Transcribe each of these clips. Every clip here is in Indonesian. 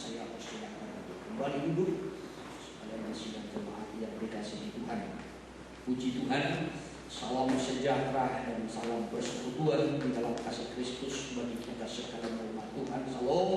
saya persilakan untuk kembali duduk. Sekalian sidang jemaat yang dikasihi Tuhan. Puji Tuhan, salam sejahtera dan salam persekutuan di dalam kasih Kristus bagi kita sekalian umat Tuhan. Salam.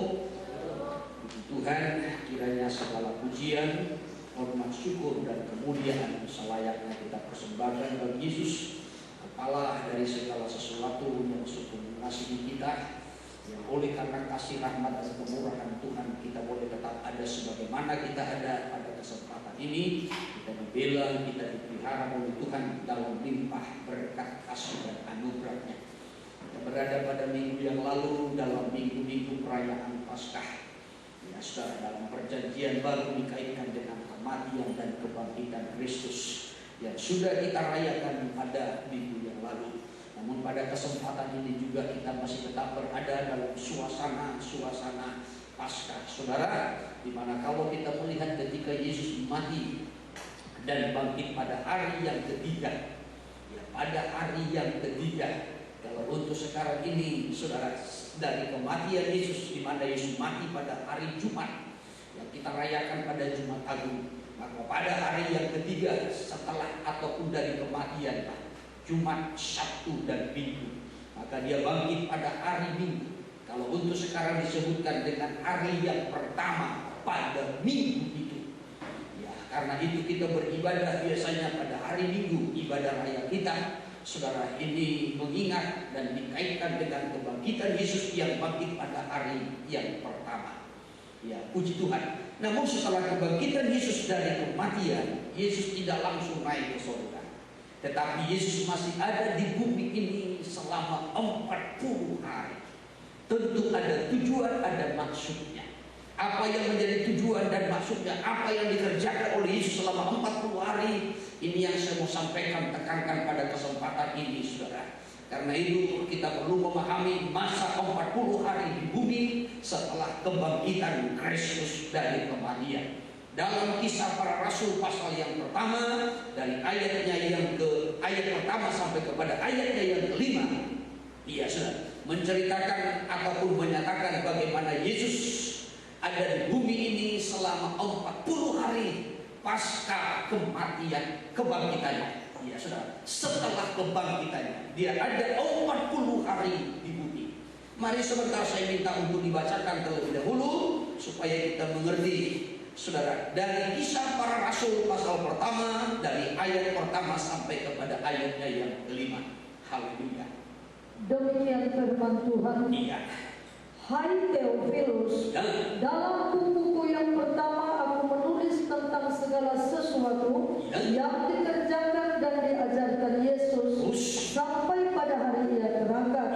Puji Tuhan, kiranya segala pujian, hormat, syukur dan kemuliaan selayaknya kita persembahkan bagi Yesus, Kepala dari segala sesuatu yang sungguh mengasihi kita, yang oleh karena kasih rahmat dan kemurahan Tuhan kita boleh tetap ada sebagaimana kita ada pada kesempatan ini. Kita dibela, kita dipelihara oleh Tuhan dalam limpah berkat kasih dan anugerahnya. Kita berada pada minggu yang lalu dalam minggu-minggu perayaan Paskah. Ya saudara, dalam perjanjian baru dikaitkan dengan kematian dan kebangkitan Kristus yang sudah kita rayakan pada minggu yang lalu. Namun pada kesempatan ini juga kita masih tetap berada dalam suasana Paskah, saudara, dimana kalau kita melihat ketika Yesus mati dan bangkit pada hari yang ketiga, ya pada hari yang ketiga. Kalau untuk sekarang ini, saudara, dari kematian Yesus, di mana Yesus mati pada hari Jumat yang kita rayakan pada Jumat Agung, maka pada hari yang ketiga setelah ataupun dari kematian, Jumat, Sabtu dan Minggu, maka dia bangkit pada hari Minggu. Kalau untuk sekarang disebutkan dengan hari yang pertama pada minggu itu. Ya, karena itu kita beribadah biasanya pada hari Minggu, ibadah raya kita. Saudara, ini mengingat dan dikaitkan dengan kebangkitan Yesus yang bangkit pada hari yang pertama. Ya, puji Tuhan. Namun setelah kebangkitan Yesus dari kematian, Yesus tidak langsung naik ke surga. Tetapi Yesus masih ada di bumi ini selama 40 hari. Tentu ada tujuan, ada maksudnya. Apa yang menjadi tujuan dan maksudnya, apa yang dikerjakan oleh Yesus selama 40 hari, ini yang saya mau sampaikan, tekankan pada kesempatan ini, saudara. Karena itu kita perlu memahami masa 40 hari di bumi setelah kebangkitan Kristus dari kematian. Dalam Kisah Para Rasul pasal yang pertama, dari ayatnya yang ayat pertama sampai kepada ayatnya yang kelima, dia sudah menceritakan ataupun menyatakan bagaimana Yesus ada di bumi ini selama 40 hari pasca kematian kebangkitannya. Ya sudah, setelah kebangkitannya dia ada 40 hari di bumi. Mari sebentar saya minta untuk dibacakan terlebih dahulu supaya kita mengerti, saudara, dari Kisah Para Rasul pasal pertama, dari ayat pertama sampai kepada ayatnya yang kelima. Haleluya. Demikian firman Tuhan. Iya. Hai Theophilus, dalam bukuku yang pertama aku menulis tentang segala sesuatu yang dikerjakan dan diajarkan Yesus sampai pada hari ia berangkat.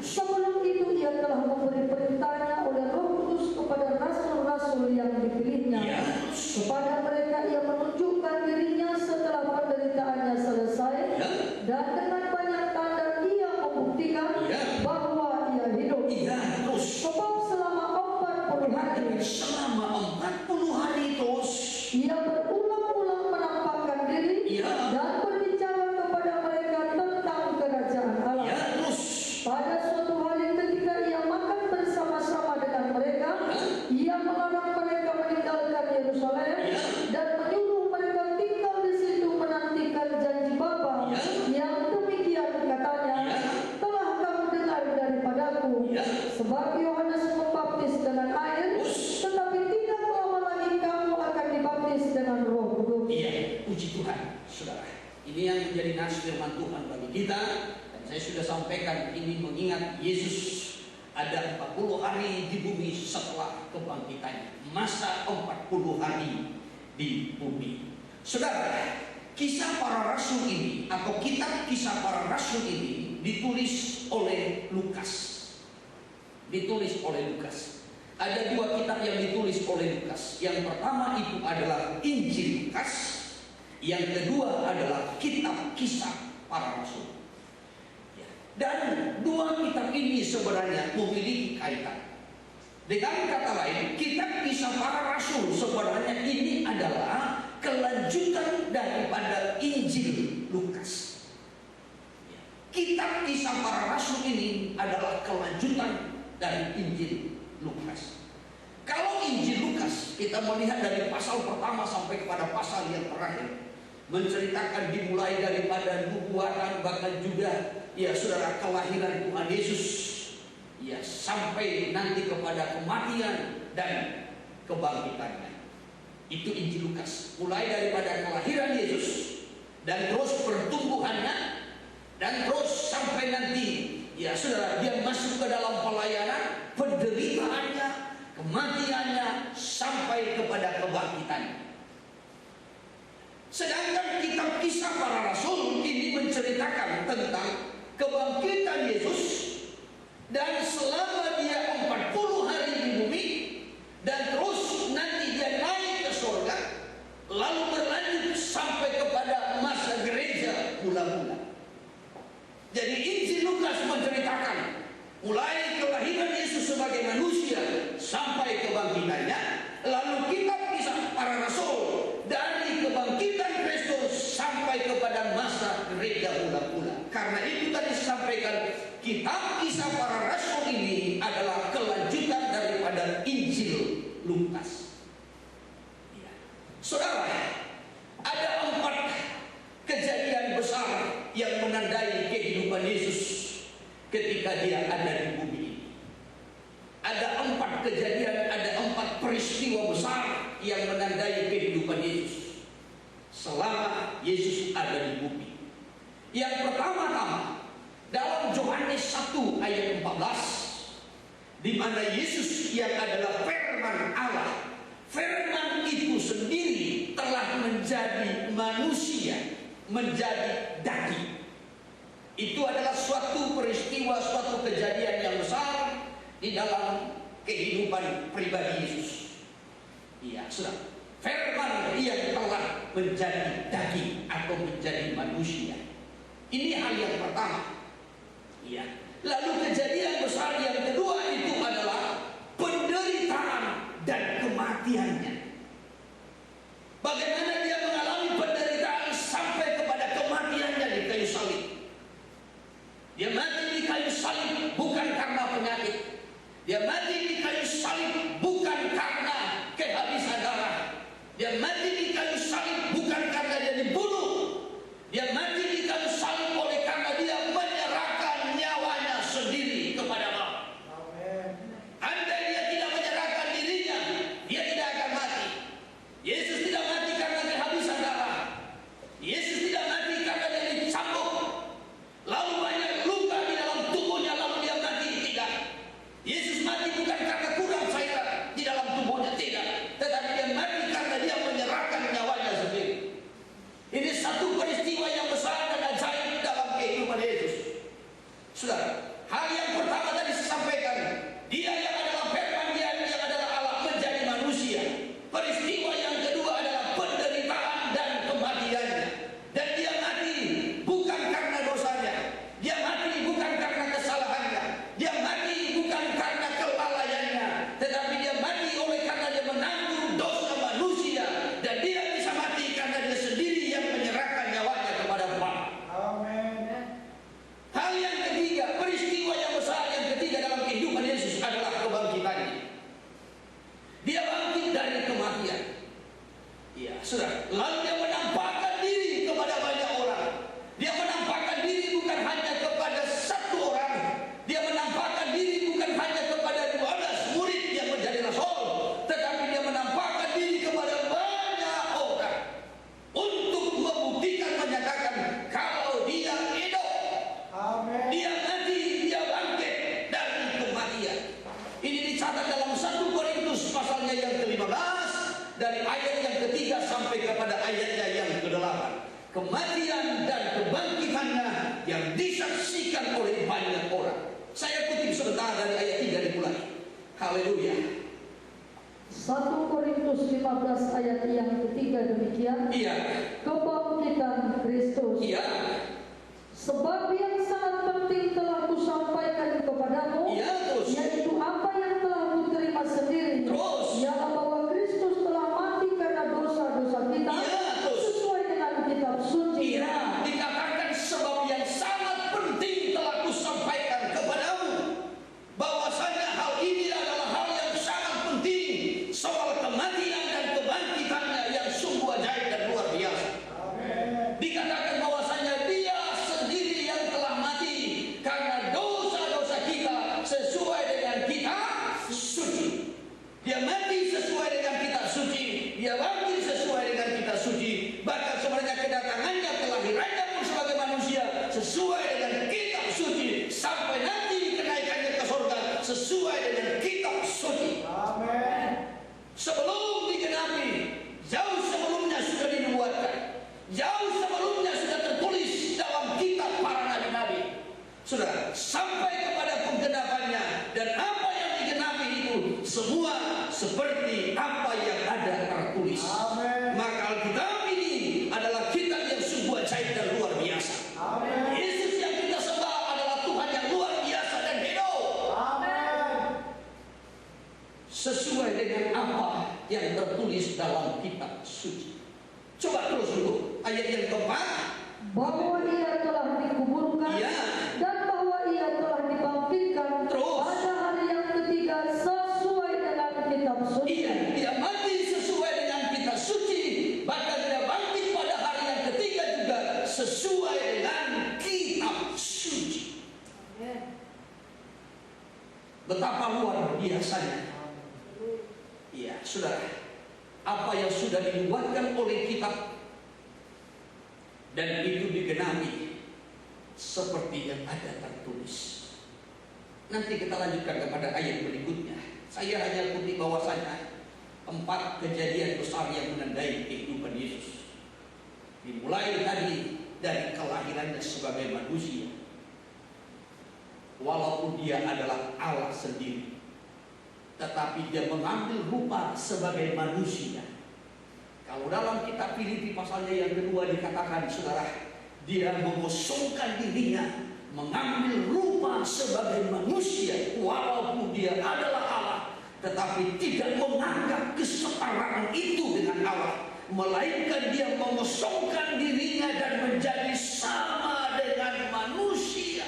Sebelum itu ia telah memberi perintahnya oleh Roh Kudus kepada rasul-rasul yang dipilihnya. Kepada mereka ia menunjukkan dirinya setelah penderitaannya selesai, dan dengan banyak tanda ia membuktikan bahwa ia hidup. Sebab selama 40 hari terus ia berulang-ulang menampakkan diri dan berbicara kepada mereka tentang kerajaan Allah. Pada suatu hari ketika ia makan bersama-sama dengan mereka, ia melarang mereka meninggalkan Yerusalem dan menyuruh mereka tinggal di situ menantikan janji Bapa yang demikian katanya, telah kamu dengar daripadaku. Sebab Yohanes membaptis dengan air, tetapi tidak lama lagi kamu akan dibaptis dengan Roh Kudus. Iya, puji Tuhan, saudara. Ini yang menjadi nas firman Tuhan bagi kita. Dan saya sudah sampaikan ini mengingat Yesus ada 40 hari di bumi setelah kebangkitannya. Masa 40 hari di bumi. Saudara, Kisah Para Rasul ini atau kitab Kisah Para Rasul ini ditulis oleh Lukas. Ada dua kitab yang ditulis oleh Lukas. Yang pertama itu adalah Injil Lukas. Yang kedua adalah kitab Kisah Para Rasul. Dan dua kitab ini sebenarnya memiliki kaitan. Dengan kata lain, kitab Kisah Para Rasul sebenarnya ini adalah kelanjutan daripada Injil Lukas. Kitab Kisah Para Rasul ini adalah kelanjutan dari Injil Lukas. Kalau Injil kita melihat dari pasal pertama sampai kepada pasal yang terakhir, menceritakan dimulai daripada nubuatan, bahkan juga ya saudara kelahiran Tuhan Yesus, ya sampai nanti kepada kematian dan kebangkitannya. Itu Injil Lukas, mulai daripada kelahiran Yesus dan terus pertumbuhannya, dan terus sampai nanti ya saudara dia masuk ke dalam pelayanan, penderitaannya, kematiannya, sampai kepada kebangkitannya. Sedangkan kitab Kisah Para Rasul ini menceritakan tentang kebangkitan Yesus, dan selama dia 40 hari di bumi, dan terus nanti dia naik ke surga, lalu berlanjut sampai kepada masa gereja mula-mula. Jadi Injil Lukas menceritakan mulai kelahiran Yesus sebagai manusia sampai kebangkitannya, lalu kitab Kisah Para Rasul dari kebangkitan Kristus sampai kepada masa gereja mula-mula. Karena itu tadi disampaikan, kitab Kisah Para Rasul ini adalah kelanjutan daripada Injil Lukas. Ya. Saudara, ada 4 kejadian besar yang menandai kehidupan Yesus ketika dia ada di bumi ini. Ada 4 kejadian, ada 4 peristiwa besar yang menandai kehidupan Yesus selama Yesus ada di bumi. Yang pertama-tama dalam Yohanes 1 ayat 14, di mana Yesus yang adalah firman Allah, firman itu sendiri telah menjadi manusia, menjadi daging. Itu adalah suatu peristiwa, suatu kejadian yang besar di dalam kehidupan pribadi Yesus. Iya, sudah. Firman yang telah menjadi daging atau menjadi manusia. Ini hal yang pertama. Iya. Lalu kejadian besar yang kedua itu adalah penderitaan dan kematiannya. Bagaimana dia mengalami penderitaan sampai kepada kematiannya di kayu salib. Dia mati di kayu salib bukan karena penyakit. Dia mati di kayu salib bukan karena kehabisan darah. Dia mati di kayu salib bukan karena dia dibunuh. Dia mati di kayu salib oleh karena dia menyerahkan nyawanya sendiri kepada Allah. Andai dia tidak menyerahkan dirinya, dia tidak akan mati. Yesus tidak mati karena kehabisan darah. Yesus tidak mati karena dia dicambuk, lalu banyak luka di dalam tubuhnya, lalu dia mati. Tidak. Yesus mati bukan karena kurang cairan di dalam tubuhnya, tidak. Tetapi dia mati karena dia menyerahkan nyawanya sendiri. Ini satu peristiwa yang besar dan ajaib dalam kehidupan Yesus. Saudara, hal yang pertama tadi saya sampaikan, dia yang adalah firman, dia yang adalah Allah menjadi manusia. Peristiwa yang kedua adalah penderitaan dan kematiannya. Dan dia mati bukan karena dosanya, dia mati bukan karena kesalahannya, dia mati bukan karena kelalaiannya, tetapi dia mati oleh karena dia menanggung dosa manusia. Dan dia bisa mati karena dia sendiri yang menyerahkan nyawanya kepada Bapa. Amin. Hal yang ketiga, peristiwa yang besar yang ketiga dalam kehidupan Yesus adalah kebangkitannya. Dia bangkit dari kematian. Iya, sudah. Lalu dia menampakkan diri kepada banyak orang. Dia menampakkan diri bukan hanya kepada satu orang. Dia menampakkan diri bukan hanya kepada 12 murid yang menjadi rasul, tetapi dia menampakkan diri kepada banyak orang untuk membuktikan, menyatakan kalau dia hidup. Amin. Dia mati, dia bangkit dari kematian. Ini dicatat dalam 1 Korintus pasalnya yang ke-15, dari ayat yang ketiga sampai kepada ayatnya yang ke-8. Kematian dan kebangkitannya yang disaksikan oleh banyak orang. Saya kutip sebentar dari ayat 3 dimulai. Haleluya. 1 Korintus 15 ayat yang ketiga demikian. Iya. Kebangkitan Kristus. Iya. Sebab yang sangat penting telah kusampaikan kepadamu, Iya, terus. yaitu apa yang telah kuterima sendiri, Terus. yang bahwa Kristus telah mati karena dosa-dosa kita, Iya, terus. sesuai dengan kitab suci. Iya, dikatakan sebab yang sangat penting telah kusampaikan kepadamu, bahwasanya hal ini adalah hal yang sangat penting, soal kematian sesuai dengan kitab suci, sampai nanti kenaikannya ke surga sesuai dengan kitab suci. Amin. Sebelum digenapi, jauh sebelumnya sudah dinubuatkan, jauh sebelumnya sudah tertulis dalam kitab para nabi-nabi. Sudah sampai kepada penggenapannya, dan apa yang digenapi itu semua seperti apa yang ada tertulis. Amin. Maka Alkitab ini adalah kitab yang sungguh ajaib dan luar biasa. Amin. Yesus yang kita sembah adalah Tuhan yang luar biasa dan hidup. Amin. Sesuai dengan apa yang tertulis dalam kitab suci. Coba terus dulu ayat yang keempat, bahwa ia telah dikuburkan Iya. dan bahwa ia telah dibangkitkan Terus. pada hari yang ketiga sesuai dengan kitab suci. Iya, dia mati sesuai dengan kitab suci, bahkan dia bangkit pada hari yang ketiga juga sesuai dengan kitab suci. Betapa luar biasanya. Iya, saudara, apa yang sudah dibuatkan oleh kitab dan itu digenapi seperti yang ada tertulis. Nanti kita lanjutkan kepada ayat berikutnya. Saya hanya kutip bahwasanya 4 kejadian besar yang menandai kehidupan Yesus. Dimulai tadi dari kelahirannya sebagai manusia, walaupun dia adalah Allah sendiri, tetapi dia mengambil rupa sebagai manusia. Kalau dalam kitab Filipi pasalnya yang kedua dikatakan, saudara, dia mengosongkan dirinya, mengambil rupa sebagai manusia, walaupun dia adalah Allah, tetapi tidak menganggap kesetaraan itu dengan Allah, melainkan dia mengosongkan dirinya dan menjadi sama dengan manusia.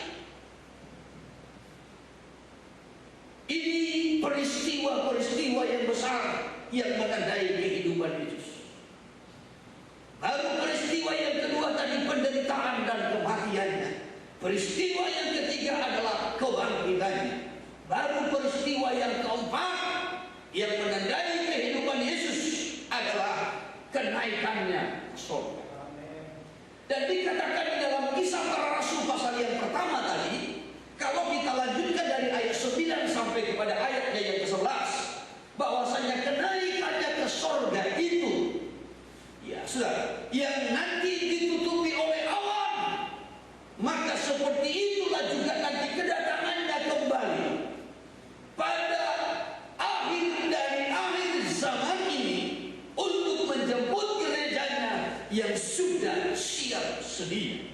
Ini peristiwa-peristiwa yang besar yang menandai kehidupan Yesus. Baru peristiwa yang kedua tadi penderitaan dan kematiannya. Peristiwa yang ketiga adalah kebangkitannya. Baru peristiwa yang keempat yang menandai kehidupan Yesus adalah kenaikannya ke surga. Dan dikatakan di dalam Kisah Para Rasul pasal yang pertama tadi, kalau kita lanjutkan dari ayat 9 sampai kepada ayatnya yang ke-11, bahwasanya kenaikannya ke surga itu, ya sudah, yang nanti ditutupi oleh awan, maka seperti itulah juga nanti kedatangannya kembali pada akhir dari akhir zaman ini untuk menjemput gerejanya yang sudah siap sedia.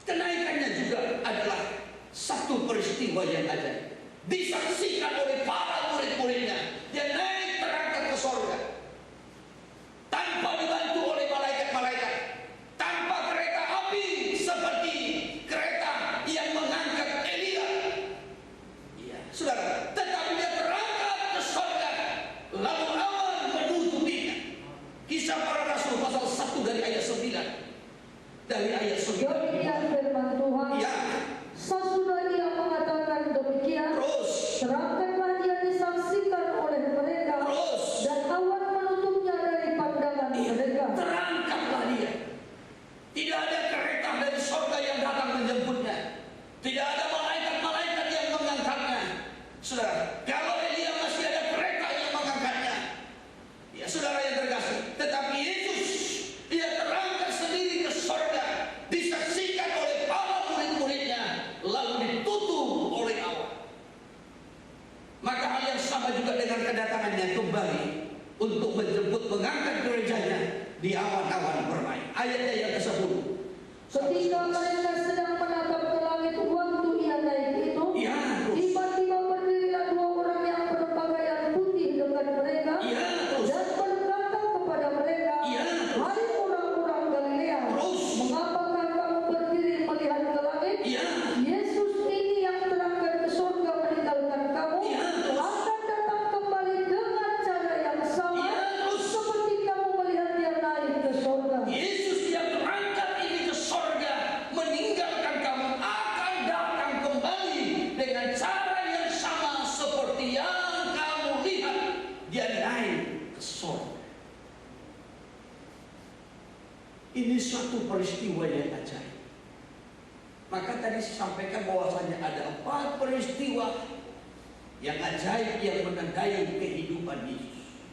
Kenaikannya juga adalah satu peristiwa yang ajaib, disaksikan oleh para murid-muridnya. Dia naik terangkat ke surga tanpa dibantu oleh malaikat-malaikat, tanpa kereta api seperti kereta yang mengangkat Elia. Iya, saudara, tetapi dia terangkat ke surga, lalu awan menutupinya. Kisah Para Rasul pasal 1 dari ayat 9. Dari ayat 9. Demikian firman Tuhan. Ya. Sesudah ia mengatakan demikian, Terus. terangkatlah dia disaksikan oleh mereka, Terus. dan awan menutupnya dari pandangan mereka. Terangkatlah dia. Tidak ada kereta dari surga yang datang menjemputnya. Tidak ada malaikat-malaikat yang mengangkatnya. Saudara, kalau Elia masih ada kereta yang mengangkatnya, ya saudara yang terkasih. Tetapi Yesus, dia terangkat sendiri ke surga, disaksikan oleh para murid-muridnya, lalu ditutup oleh awan. Maka hal yang sama juga dengan kedatangannya kembali untuk menjemput, mengangkat gerejanya di awan-awan bermain. Ayatnya yang ke-10. Ketika mereka sedang menatap ke langit waktu ia naik itu, Ya, terus. tiba-tiba berdirilah 2 orang yang berpakaian putih dekat mereka, Ya, terus. dan berkata kepada mereka, Ya, terus. "Hai orang-orang Galilea, Terus. mengapakah kamu berdiri melihat ke langit? Ya. Yesus ini yang terangkat ke surga meninggalkan kamu, Ya, terus. akan datang kembali dengan cara yang sama, Ya, terus. seperti kamu melihat dia naik ke surga." Yesus yang terangkat ini ke surga, meninggalkan kamu, akan datang kembali dengan cara yang sama seperti yang kamu lihat dia naik ke surga. Ini suatu peristiwa yang ajaib. Maka tadi saya sampaikan bahwasanya ada 4 peristiwa yang ajaib yang menandai kehidupan Yesus.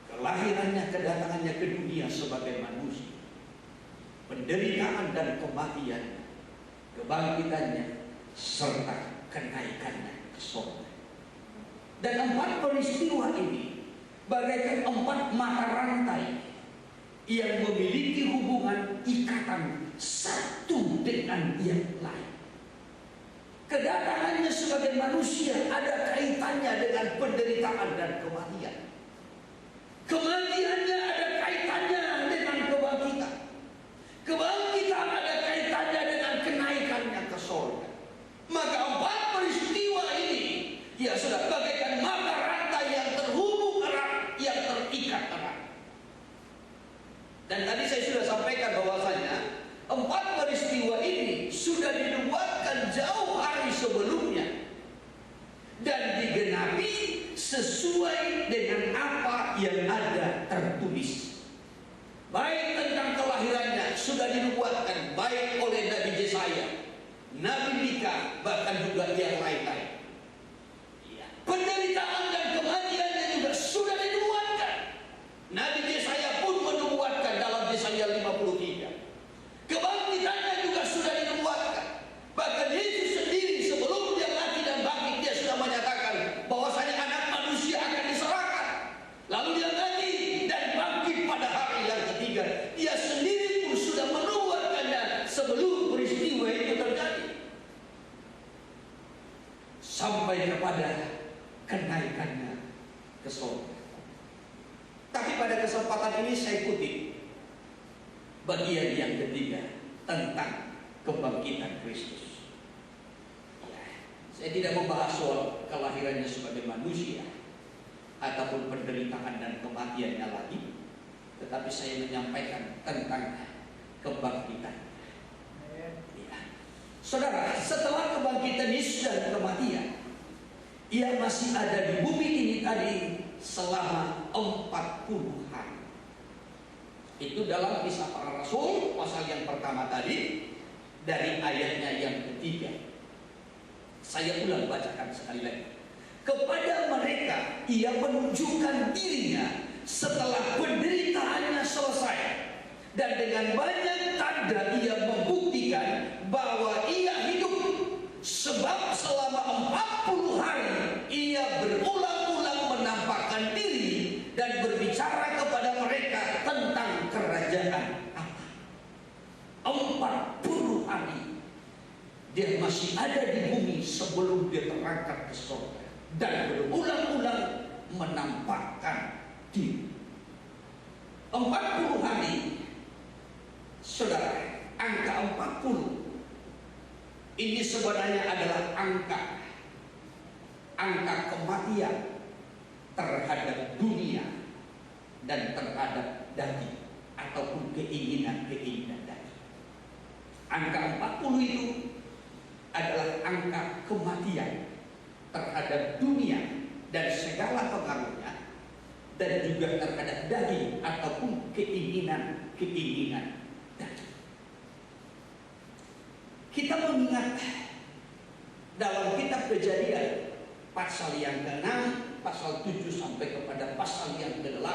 Kelahirannya, kedatangannya ke dunia sebagai manusia, penderitaan dan kematian, kebangkitannya, serta kenaikannya ke surga. Dan 4 peristiwa ini bagaikan 4 mata rantai yang memiliki hubungan ikatan satu dengan yang lain. Kedatangannya sebagai manusia ada kaitannya dengan penderitaan dan kematian. Kematiannya ada kaitannya dengan kebangkitan. Kebangkitan ada kaitannya dengan kenaikannya ke surga. Maka 4 peristiwa ini ya sudah bagaikan mata rantai yang terhubung erat, yang terikat erat. Dan tadi saya sudah sampaikan bahwasanya 4 peristiwa ini sudah dinubuatkan jauh hari sebelumnya dan digenapi sesuai dengan apa yang ada tertulis. Baik tentang kelahirannya sudah dinubuatkan baik oleh Nabi Yesaya, Nabi Mika, bahkan juga yang lain-lain. Penderitaan dan kematiannya juga sudah dinubuatkan. Nabi Yesaya pun menubuatkan dalam Yesaya 53. Kebangkitannya juga sudah dinubuatkan. Bahkan Yesus sendiri sebelum dia mati dan bangkit, dia sudah menyatakan bahwasanya anak manusia akan diserahkan. Lalu dia mati dan bangkit pada hari yang ketiga. Dia sendiri pun sudah menubuatkannya sebelum peristiwa itu terjadi. Sampai kepada kenaikannya ke surga. Tapi pada kesempatan ini saya kutip bagian yang ketiga tentang kebangkitan Kristus. Saya tidak membahas soal kelahirannya sebagai manusia ataupun penderitaan dan kematiannya lagi, tetapi saya menyampaikan tentang kebangkitan. Saudara, setelah kebangkitan Yesus dan kematian, ia masih ada di bumi ini tadi selama 40 hari. Itu dalam Kisah Para Rasul pasal yang pertama tadi, dari ayatnya yang ketiga. Saya ulang bacakan sekali lagi. Kepada mereka ia menunjukkan dirinya setelah penderitaannya selesai, dan dengan banyak tanda ia membuktikan bahwa ia hidup. Sebab selama 40 hari ia berulang-ulang menampakkan diri dan berbicara kepada mereka tentang kerajaan Allah. 40 hari dia masih ada di bumi sebelum dia terangkat ke surga dan berulang-ulang menampakkan diri. 40 hari, saudara, angka 40 ini sebenarnya adalah angka kematian terhadap dunia dan terhadap daging ataupun keinginan-keinginan daging. Angka 40 itu adalah angka kematian terhadap dunia dan segala pengaruhnya, dan juga terhadap daging ataupun keinginan-keinginan daging. Kita mengingat dalam kitab Kejadian pasal yang ke-6, pasal 7 sampai kepada pasal yang ke-8,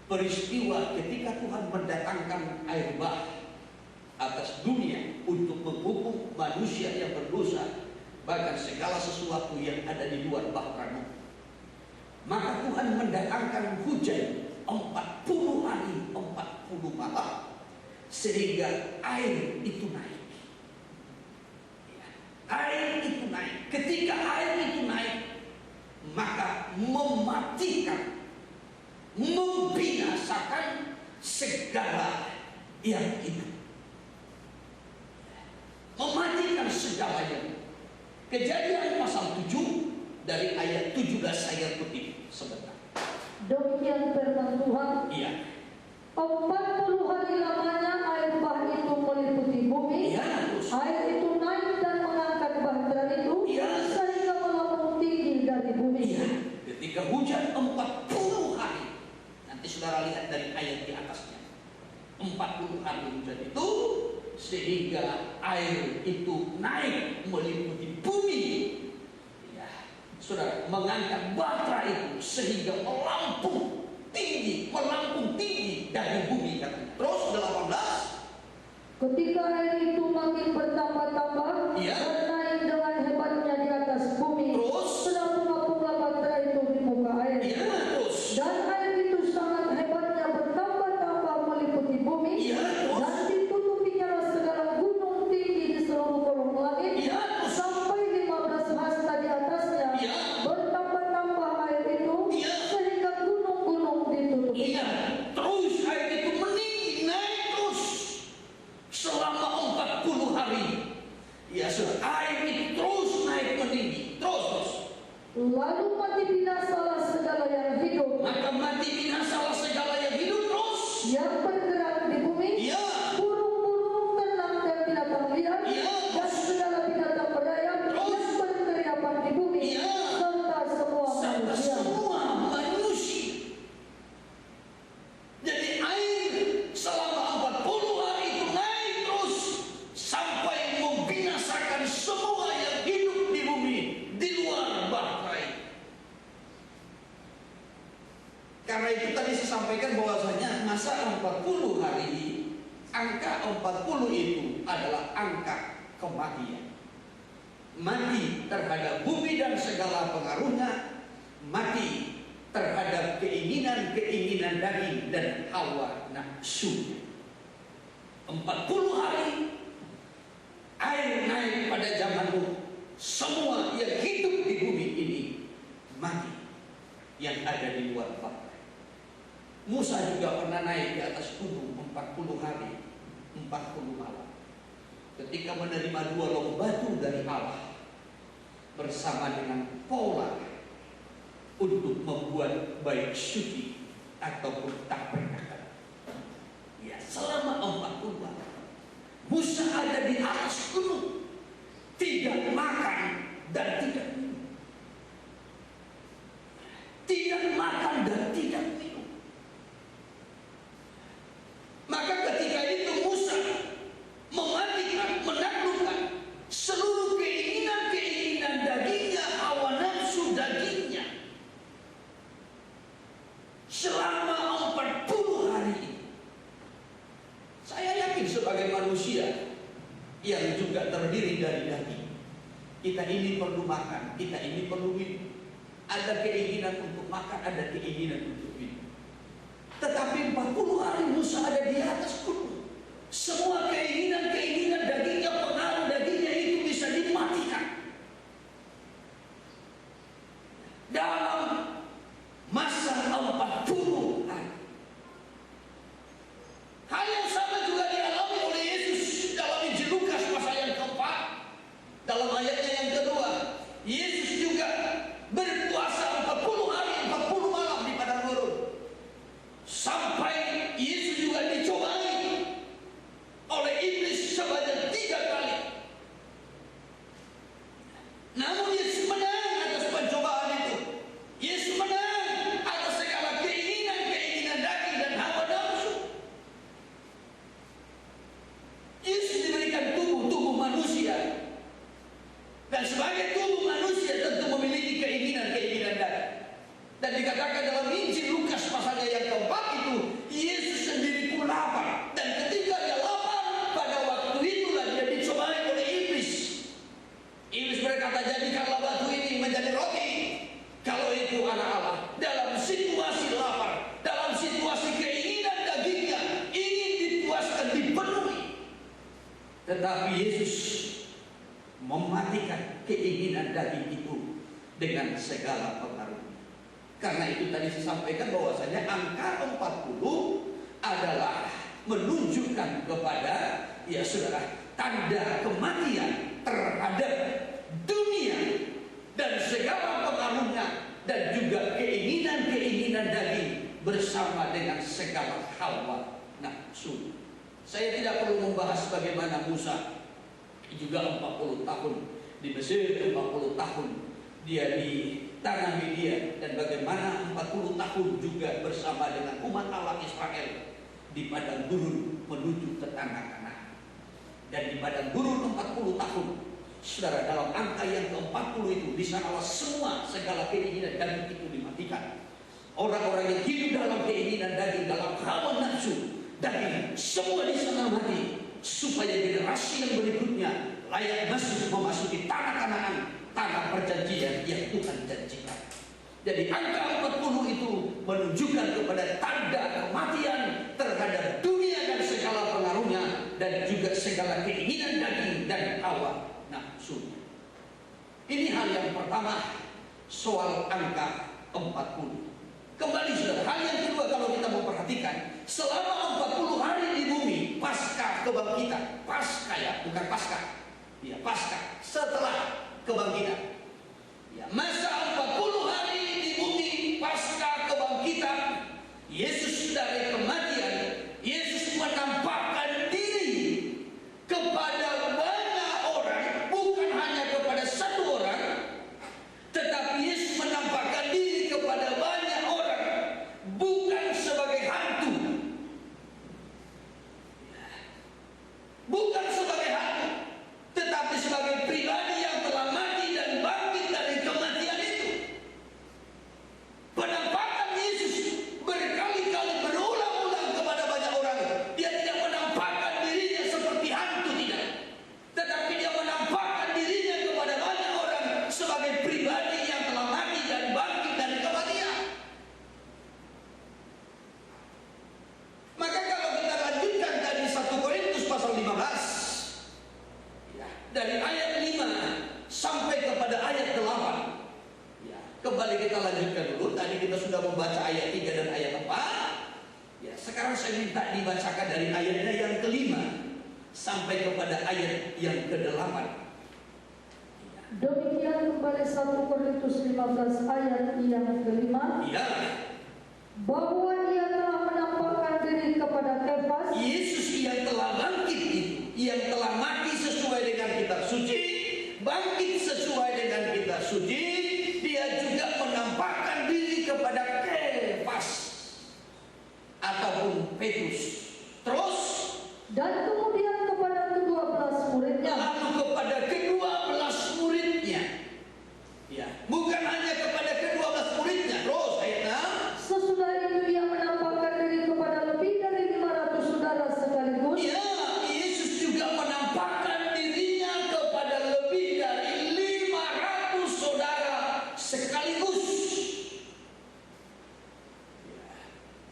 peristiwa ketika Tuhan mendatangkan air bah atas dunia untuk menghukum manusia yang berdosa, bahkan segala sesuatu yang ada di luar bahtera. Maka Tuhan mendatangkan hujan 40 hari 40 malam sehingga air itu naik. Air itu naik. Ketika air itu naik, maka mematikan, membinasakan segala yang hidup. Mematikan segalanya. Kejadian pasal 7 dari ayat 17 saya kutip sebentar. Demikian firman Tuhan. Iya. 40 hari lamanya air bah itu meliputi bumi. Iya, terus. Air itu naik dan mengangkat bahtera itu, Iya. sehingga melambung tinggi dari bumi. Iya. Ketika hujan 40 hari, nanti saudara lihat dari ayat di atasnya. 40 hari hujan itu sehingga air itu naik meliputi bumi. Ya, saudara, mengangkat batra itu sehingga melampung tinggi dari bumi. Terus 18. Ketika air itu makin bertambah-tambah Iya. dan naik dengan hebatnya di atas bumi, Terus? sedang mengapunglah batra itu di muka air. Iya, terus. Dan air itu sangat hebatnya bertambah-tambah meliputi bumi, Iya, terus. dan ditutupinya segala gunung tinggi di seluruh kolong langit, Iya, terus. sampai 15 hasta di atasnya. Iya. Bertambah-tambah air itu, Iya. sehingga gunung-gunung ditutupinya. Iya, terus air itu meninggi, naik terus selama 40 hari. Ya, saudara, air itu terus naik meninggi, terus. Lalu mati binasalah segala yang hidup Maka mati binasalah segala yang hidup terus. yang bergerak di bumi, Iya. burung-burung, ternak dan binatang liar, Iya. dan segala binatang berdaya Terus. yang berkeriapan di bumi, Iya. serta semua Serta manusia. semua manusia. Jadi air selama 40 hari itu naik terus sampai membinasakan semua yang hidup di bumi di luar bahtera. Karena itu tadi saya sampaikan bahwasanya masa 40 hari, angka 40 itu adalah angka kematian. Mati terhadap bumi dan segala pengaruhnya, mati terhadap keinginan-keinginan daging dan hawa nafsu. 40 hari air naik pada zaman Nuh. Semua yang hidup di bumi ini mati, yang ada di luar bahtera. Musa juga pernah naik di atas gunung 40 hari 40 malam, ketika menerima 2 log batu dari Allah bersama dengan pola untuk membuat bait suci ataupun tabernakel. Ya, selama 40 malam Musa ada di atas gunung, tidak makan dan tidak minum. Tidak makan dan tidak minum. Maka ketika itu Musa mematikan, menaklukkan seluruh keinginan-keinginan dagingnya, hawa nafsu dagingnya selama 40 hari. Saya yakin sebagai manusia yang juga terdiri dari daging, kita ini perlu makan, kita ini perlu minum. Ada keinginan untuk makan, ada keinginan untuk minum. Tetapi 40 hari Musa ada di atas gunung. Semua keinginan-keinginan dagingnya, pengaruh dagingnya itu bisa dimatikan. Dalam masa 40 hari. Hal yang sama juga dialami oleh Yesus dalam Injil Lukas pasal yang keempat. Dalam ayatnya yang kedua, Yesus juga berpuasa 40 hari 40 malam di padang gurun. Sampai Yesus juga dicobai oleh iblis sebanyak 3 kali. Namun Yesus menang atas pencobaan itu. Yesus menang atas segala keinginan-keinginan daging dan hawa nafsu. Yesus diberikan tubuh manusia, dan sebagai tubuh manusia tentu memiliki keinginan-keinginan daging. Dan dikatakan dalam Injil Lukas pasalnya yang keempat itu, Yesus sendiri pun lapar. Dan ketika dia lapar, pada waktu itulah dia dicobai oleh iblis. Iblis berkata, jadikanlah batu ini menjadi roti. Kalau itu anak Allah, dalam situasi lapar, dalam situasi keinginan dagingnya, ingin dipuaskan, dipenuhi. Tetapi Yesus mematikan keinginan daging itu dengan segala pengaruh. Karena itu tadi saya sampaikan bahwasanya angka 40 adalah menunjukkan kepada, ya saudara, tanda kematian terhadap dunia dan segala pengaruhnya, dan juga keinginan-keinginan daging bersama dengan segala hawa nafsu. Saya tidak perlu membahas bagaimana Musa juga 40 tahun di Mesir, 40 tahun dia di tanah Media, dan bagaimana 40 tahun juga bersama dengan umat Allah Israel di padang gurun menuju ke tanah Kanaan. Dan di padang gurun 40 tahun. Saudara, dalam angka yang ke-40 itu, di sanalah semua segala keinginan daging itu dimatikan. Orang-orang yang hidup dalam keinginan daging, dalam hawa nafsu daging, semua di sana mati, supaya generasi yang berikutnya layak memasuki tanah Kanaan, tanah perjanjian yang Tuhan janjikan. Jadi angka 40 itu menunjukkan kepada tanda kematian terhadap dunia dan segala pengaruhnya, dan juga segala keinginan daging dan hawa nafsu. Ini hal yang pertama soal angka 40. Kembali saudara, hal yang kedua kalau kita memperhatikan, selama 40 hari di bumi pasca kebangkitan, pasca ya, bukan pasca, ya pasca, setelah kebangkitan, ya masa 40 hari di bumi pasca kebangkitan, Yesus dari kematian, Yesus menampakkan diri kepada banyak orang, bukan hanya kepada satu orang, tetapi Yesus menampakkan diri kepada banyak orang, bukan sebagai hantu, bukan sebagai hantu, tetapi sebagai pribadi yang telah mati dan bangkit dari kematian itu. Penampakan Yesus berkali-kali berulang-ulang kepada banyak orang. Dia tidak menampakkan dirinya seperti hantu, tidak, tetapi dia menampakkan dirinya kepada banyak orang sebagai pribadi yang telah mati dan bangkit dari kematian. Maka kalau kita lanjutkan dari 1 Korintus pasal 15, ya, dari ayat 5 sampai kepada ayat 8, ya, kembali kita lanjutkan dulu. Tadi kita sudah membaca ayat 3 dan ayat 4. Ya, sekarang saya minta dibacakan dari ayatnya yang ke-5 sampai kepada ayat yang ke-8. Demikian kembali 1 Korintus 15 ayat yang ke-5. Ya, Bahwa ia telah menampakkan diri kepada Kefas, Yesus yang telah bangkit itu, yang telah mati sesuai dengan kitab suci, bangkit sesuai dengan kitab suci, dia juga menampakkan diri kepada Kefas ataupun Petrus. Terus dan kemudian kepada ke-12 muridnya. lalu kepada ke-12 muridnya. Ya, bukan hanya kepada ke-12 muridnya. Terus ayat 6. Sesudah itu ia menampakkan diri kepada lebih dari 500 saudara sekaligus. Ya, Yesus juga menampakkan dirinya kepada lebih dari 500 saudara sekaligus.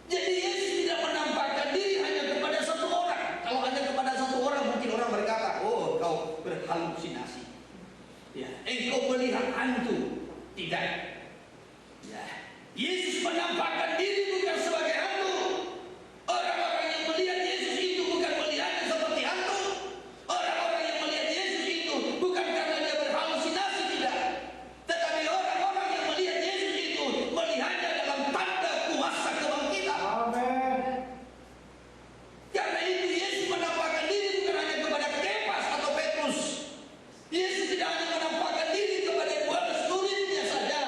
Jadi Yesus tidak menampakkan diri hanya kepada satu orang. Kalau hanya kepada satu orang, mungkin orang berkata, oh kau berhalusinasi, ya, engkau melihat hantu. Tidak. Ya, Yesus menampakkan diri bukan sebagai hantu. Orang-orang yang melihat Yesus itu bukan melihatnya seperti hantu. Orang-orang yang melihat Yesus itu bukan karena dia berhalusinasi, tidak, tetapi orang-orang yang melihat Yesus itu melihatnya dalam tanda kuasa kebangkitan. Amin. Karena itu Yesus menampakkan diri bukan hanya kepada Kefas atau Petrus. Yesus tidak hanya menampakkan diri kepada 12 muridnya saja,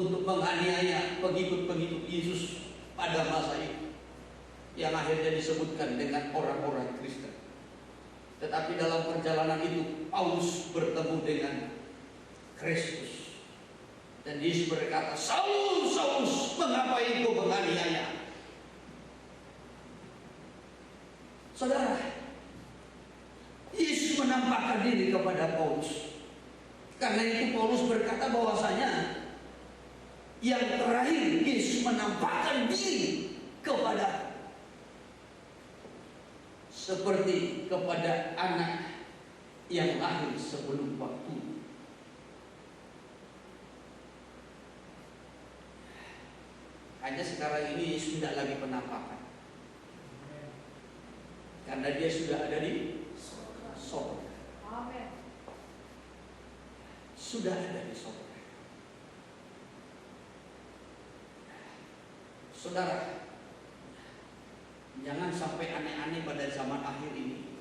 untuk menganiaya pengikut-pengikut Yesus pada masa itu, yang akhirnya disebutkan dengan orang-orang Kristen. Tetapi dalam perjalanan itu Paulus bertemu dengan Kristus, dan Yesus berkata, "Saulus, Saulus, mengapa engkau menganiaya?" Saudara, Yesus menampakkan diri kepada Paulus. Karena itu Paulus berkata bahwasanya yang terakhir Yesus menampakkan diri kepada, seperti kepada anak yang lahir sebelum waktu. Hanya sekarang ini Yesus tidak lagi penampakan, karena dia sudah ada di sorga. Amin. Sudah ada di sorga. Saudara, jangan sampai aneh-aneh pada zaman akhir ini.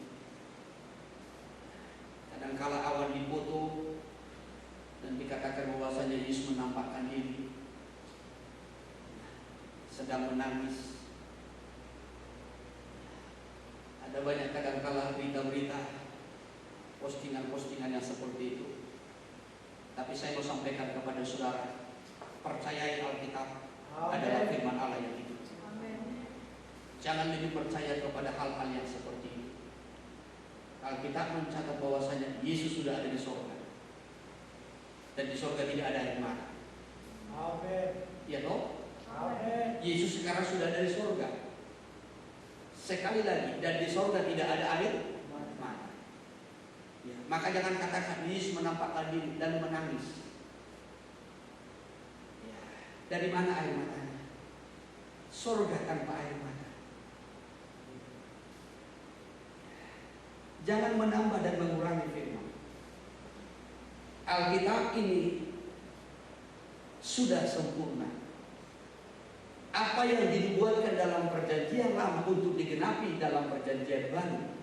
Kadangkala awan dipoto dan dikatakan bahwasanya Yesus menampakkan diri, sedang menangis. Ada banyak kadangkala berita-berita, postingan-postingan yang seperti itu. Tapi saya mau sampaikan kepada saudara, percayai Alkitab adalah firman Allah yang hidup. Jangan lebih percaya kepada hal-hal yang seperti itu. Alkitab mencatat bahwasanya Yesus sudah ada di sorga, dan di sorga tidak ada air mata. Ya toh? Yesus sekarang sudah ada di sorga. Sekali lagi, dan di sorga tidak ada air mata. Ya, maka jangan katakan Yesus menampakkan diri dan menangis. Ya, dari mana air matanya? Sorga tanpa air mata. Jangan menambah dan mengurangi firman. Alkitab ini sudah sempurna. Apa yang dibuatkan dalam perjanjian lama untuk digenapi dalam perjanjian baru,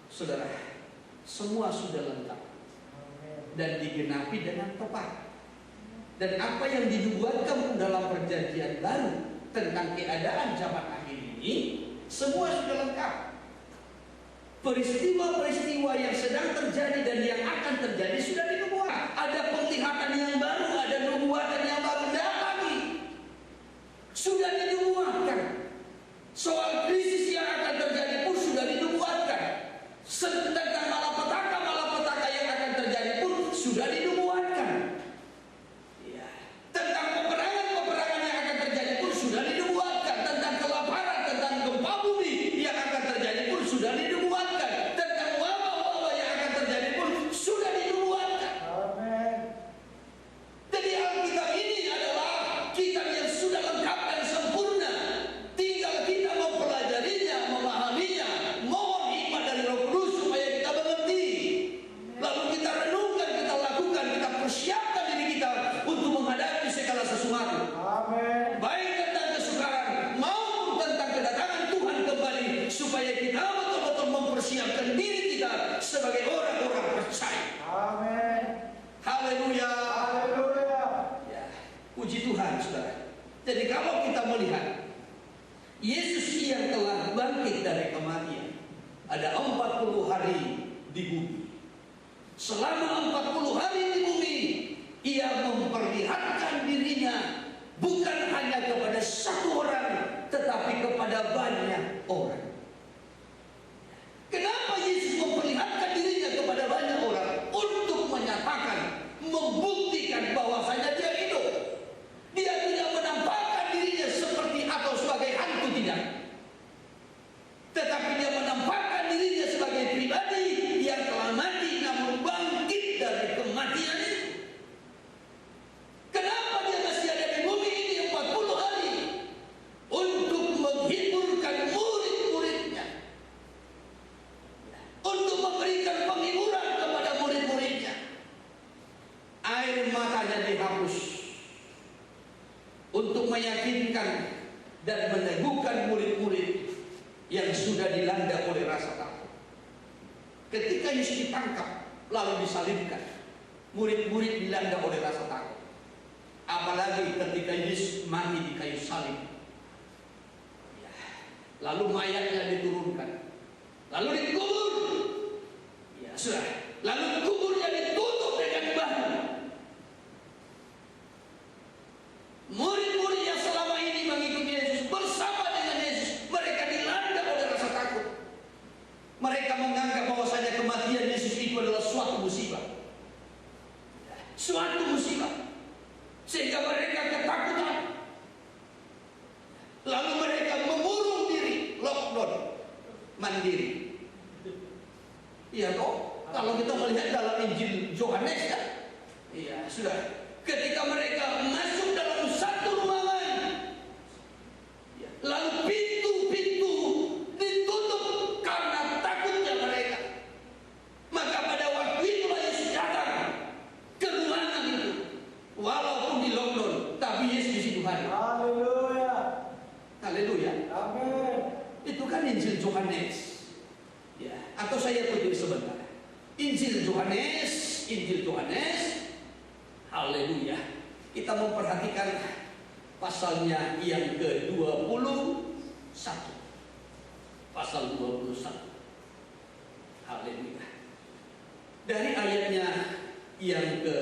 saudara, semua sudah lengkap dan digenapi dengan tepat. Dan apa yang dibuatkan dalam perjanjian baru tentang keadaan zaman akhir ini, semua sudah lengkap. Peristiwa-peristiwa yang sedang terjadi dan yang akan terjadi sudah dinubuatkan. Ada penglihatan yang baru, ada nubuatan yang baru, tidak lagi. Sudah dinubuatkan. Soal krisis yang akan terjadi pun sudah dinubuatkan. Tentang malapetaka yang akan terjadi pun sudah dinubuatkan. Ya. Tentang peperangan yang akan terjadi pun sudah dinubuatkan. Tentang kelaparan, tentang gempa bumi yang akan terjadi pun sudah dinubuatkan. Mempersiapkan diri kita sebagai orang-orang percaya. Amin. Haleluya. Haleluya. Ya, puji Tuhan, saudara. Jadi kalau kita melihat Yesus yang telah bangkit dari kematian, ada 40 hari di bumi. Selama 40 hari di bumi, Ia memperlihatkan dirinya bukan hanya kepada satu orang, tetapi kepada banyak orang. Kenapa Yesus memperlihatkan dirinya kepada banyak orang? Untuk menyatakan, membuktikan bahwasanya Dia hidup. Dia tidak menampakkan dirinya seperti atau sebagai hantu, tidak. Tetapi Dia menampakkan dirinya sebagai pribadi yang telah mati namun bangkit dari kematian itu. Kenapa Dia masih ada di bumi ini 40 hari? Untuk menghiburkan murid-muridnya, untuk memberikan penghiburan kepada murid-muridnya. Air matanya dihapus untuk meyakinkan dan meneguhkan murid-murid yang sudah dilanda oleh rasa takut. Ketika Yesus ditangkap lalu disalibkan, murid-murid dilanda oleh rasa takut. Apalagi ketika Yesus mati di kayu salib. Ya. Lalu mayatnya diturunkan, lalu dikubur. Ya sudah. Lalu kuburnya ditutup dengan batu. Murid-murid yang selama ini mengikuti Yesus bersama dengan Yesus, mereka dilanda oleh rasa takut. Mereka menganggap bahwasanya kematian Yesus itu adalah suatu musibah. Suatu musibah. Sehingga mereka ketakutan. Lalu mereka mengurung diri, lockdown, mandiri. Iya toh? Kalau kita melihat dalam Injil Yohanes ya, iya sudah. Ketika mereka masuk dalam satu ruangan, ya, lalu pintu-pintu ditutup karena takutnya mereka. Maka pada waktu itulah Yesus datang ke ruangan itu, walaupun di lockdown, tapi Yesus di situ hadir. Haleluya. Haleluya. Amin. Itu kan Injil Yohanes. Ya, atau saya kutip sebentar. Injil Yohanes, haleluya. Kita memperhatikan pasalnya yang ke-21. Pasal 21. Haleluya. Dari ayatnya yang ke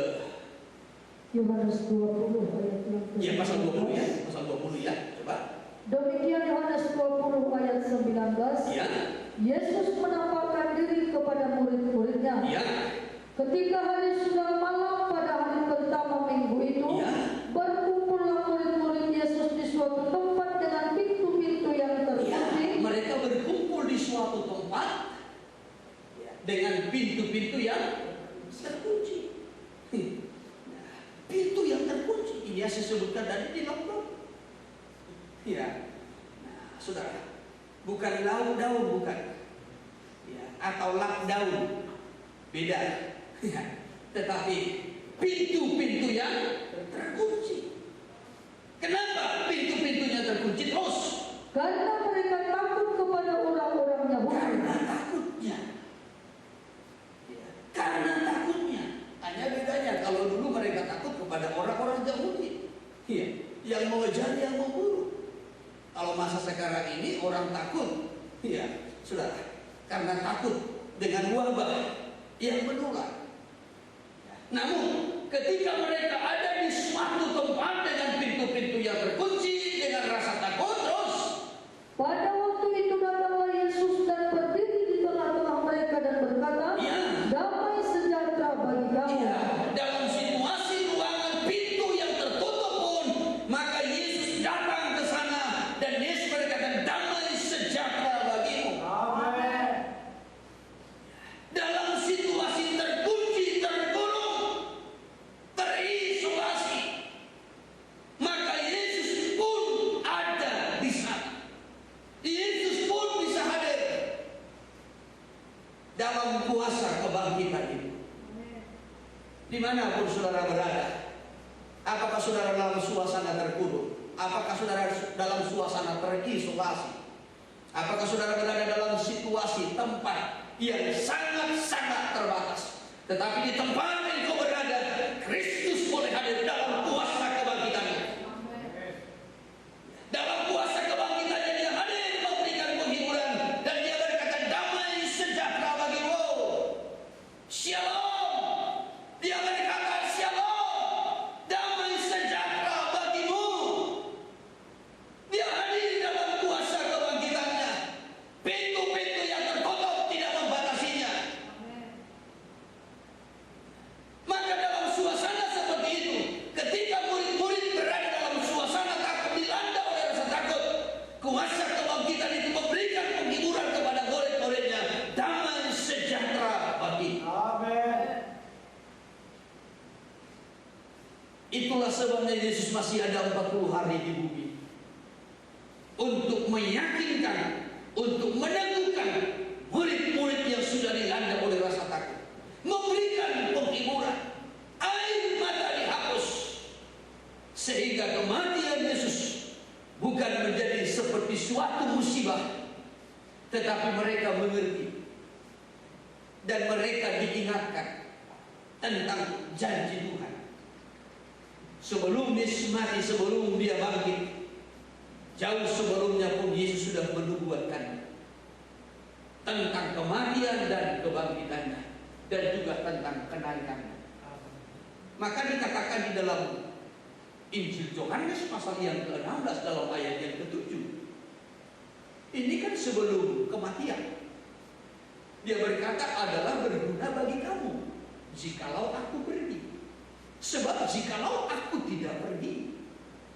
Yohanes 20 ayat yang ke-19. ya pasal 20 ya, pasal 20 ya. Coba. Demikian Yohanes 20 ayat 19. Ya. Yesus menampakkan diri kepada murid-muridnya. Ya. Ketika hari sudah malam pada hari pertama minggu itu, Ya. berkumpullah murid-murid Yesus di suatu tempat dengan pintu-pintu yang Ya, terkunci. mereka berkumpul di suatu tempat ya, dengan pintu-pintu yang terkunci. Nah, pintu yang terkunci ini saya sebutkan tadi di lockdown. Ya, nah, saudara, bukan lockdown, bukan, ya, atau lockdown, beda. Ya, tetapi pintu-pintu yang terkunci. Kenapa pintu-pintunya terkunci terus? Karena mereka takut kepada orang-orang Yahudi. Karena takutnya. Ya, karena takutnya. Hanya bedanya kalau dulu mereka takut kepada orang-orang Yahudi, ya, yang mengejar, yang memburu. Kalau masa sekarang ini orang takut, ya, saudara, karena takut dengan wabah yang menular. Namun ketika mereka ada di suatu tempat dengan pintu-pintu yang terkunci, dengan rasa takut terus, Pada waktu itu datanglah Yesus dan berdiri di tengah-tengah mereka dan berkata, ya, damai sejahtera bagi kamu. ya, dalam situasi ruangan pintu yang tertutup pun, maka Yesus datang ke sana dan Yesus berkata, damai sejahtera bagimu. Amin. Dalam situasi terkunci, terkurung, terisolasi, maka Yesus pun ada di sana. Yesus pun bisa hadir dalam kuasa kebangkitan ini. Dimanapun saudara berada, apakah saudara dalam suasana terkurung, apakah saudara dalam suasana terisolasi, apakah saudara berada dalam situasi tempat yang sangat-sangat terbatas, tetapi di tempat yang kau berada, Kristus boleh hadir dalam kuasa kebangkitannya. Dalam kuasa kebangkitannya dia hadir memberikan penghiburan, dan dia berkata damai sejahtera bagimu. Shalom. Dia berkata shalom, damai sejahtera bagimu. Dia hadir dalam kuasa kebangkitannya. Pintu-pintu yang tertutup tidak membatasinya. Maka dalam suasana seperti itu, ketika murid-murid berada dalam suasana takut, dilanda oleh rasa takut, kuasa kebangkitan itu memberikan penghiburan kepada murid-muridnya, damai sejahtera bagi. Amin. Itulah sebabnya Yesus masih ada 40 hari di bumi, untuk meyakinkan, untuk meneguhkan murid-murid yang sudah dilanda oleh rasa takut, memberikan penghiburan, air mata dihapus, sehingga kematian Yesus bukan menjadi seperti suatu musibah, tetapi mereka mengerti dan mereka diingatkan tentang janji Tuhan. Sebelum Yesus mati, sebelum dia bangkit, jauh sebelumnya pun Yesus sudah menubuatkan tentang kematian dan kebangkitannya, dan juga tentang kenaikannya. Maka dikatakan di dalam Injil Yohanes pasal yang ke-16 dalam ayat yang ke-7, ini kan sebelum kematian. Dia berkata, adalah berguna bagi kamu jikalau aku pergi. Sebab jikalau aku tidak pergi,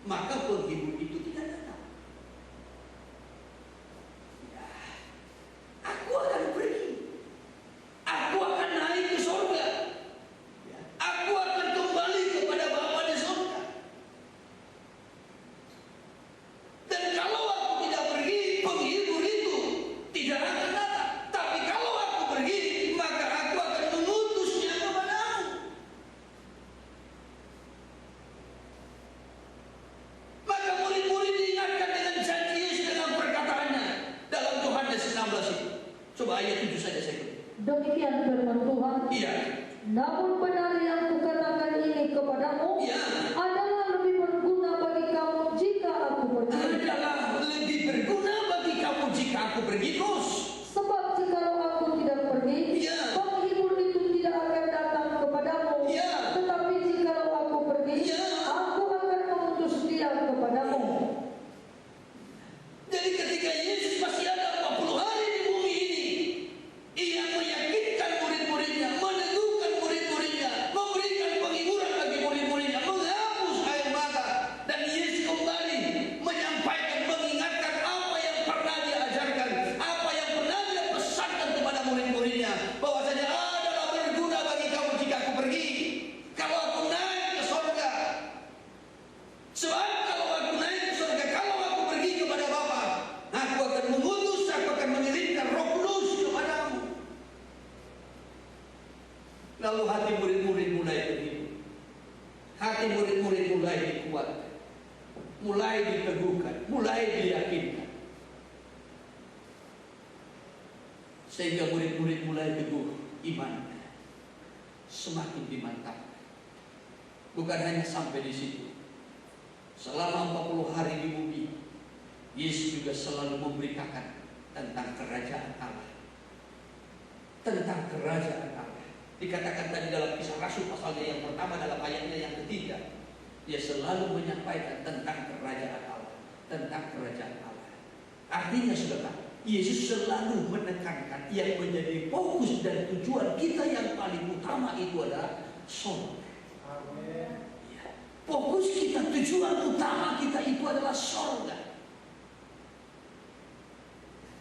maka penghibur itu tidak datang. Ya, aku akan pergi. Aku akan naik ke surga. Ya, aku akan kembali kepada Bapa di surga. Dan kalau aku tidak pergi, penghibur itu tidak akan datang. Tapi kalau aku pergi, maka aku akan mengutusnya kepadamu. Maka murid-murid diingatkan dengan janji Yesus dengan perkataannya dalam Yohanes 16 itu. Coba ayat 7 saja saya kutip. Demikian firman Tuhan. Iya. Namun benar yang kukatakan ini kepadamu Iya. adalah lebih berguna bagi kamu jika aku pergi. Adalah lebih berguna bagi kamu jika aku pergi terus. Sebab jikalau aku tidak pergi, Iya. penghibur itu tidak akan datang kepadamu. Iya. Tetapi jikalau aku pergi, Iya. aku akan mengutus dia kepadamu. Jadi ketika Yesus masih ada 40 hari di bumi ini, ia meyakinkan murid-muridnya, meneguhkan murid-muridnya, memberikan penghiburan bagi murid-muridnya, menghapus air mata. Dan Yesus kembali menyampaikan, mengingatkan apa yang pernah dia ajarkan, apa yang pernah dia pesankan kepada murid-muridnya, bahwasanya adalah berguna bagi kamu jika aku pergi, kalau aku naik ke surga. Sebab kalau aku naik ke surga, kalau aku pergi kepada Bapa, aku akan mengutus, aku akan mengirimkan Roh Kudus kepadamu. Lalu hati murid-murid mulai terhibur, hati murid-murid mulai dikuatkan, mulai diteguhkan, mulai diyakinkan, sehingga murid-murid mulai teguh imannya, semakin dimantapkan. Bukan hanya sampai di situ. Selama 40 hari di bumi, Yesus juga selalu memberitakan tentang kerajaan Allah. Tentang kerajaan Allah. Dikatakan tadi dalam Kisah Rasul pasalnya yang pertama dalam ayatnya yang ketiga, dia selalu menyampaikan tentang kerajaan Allah, tentang kerajaan Allah. Artinya saudara, Yesus selalu menekankan yang menjadi fokus dan tujuan kita yang paling utama itu adalah surga. Fokus kita, tujuan utama kita itu adalah surga.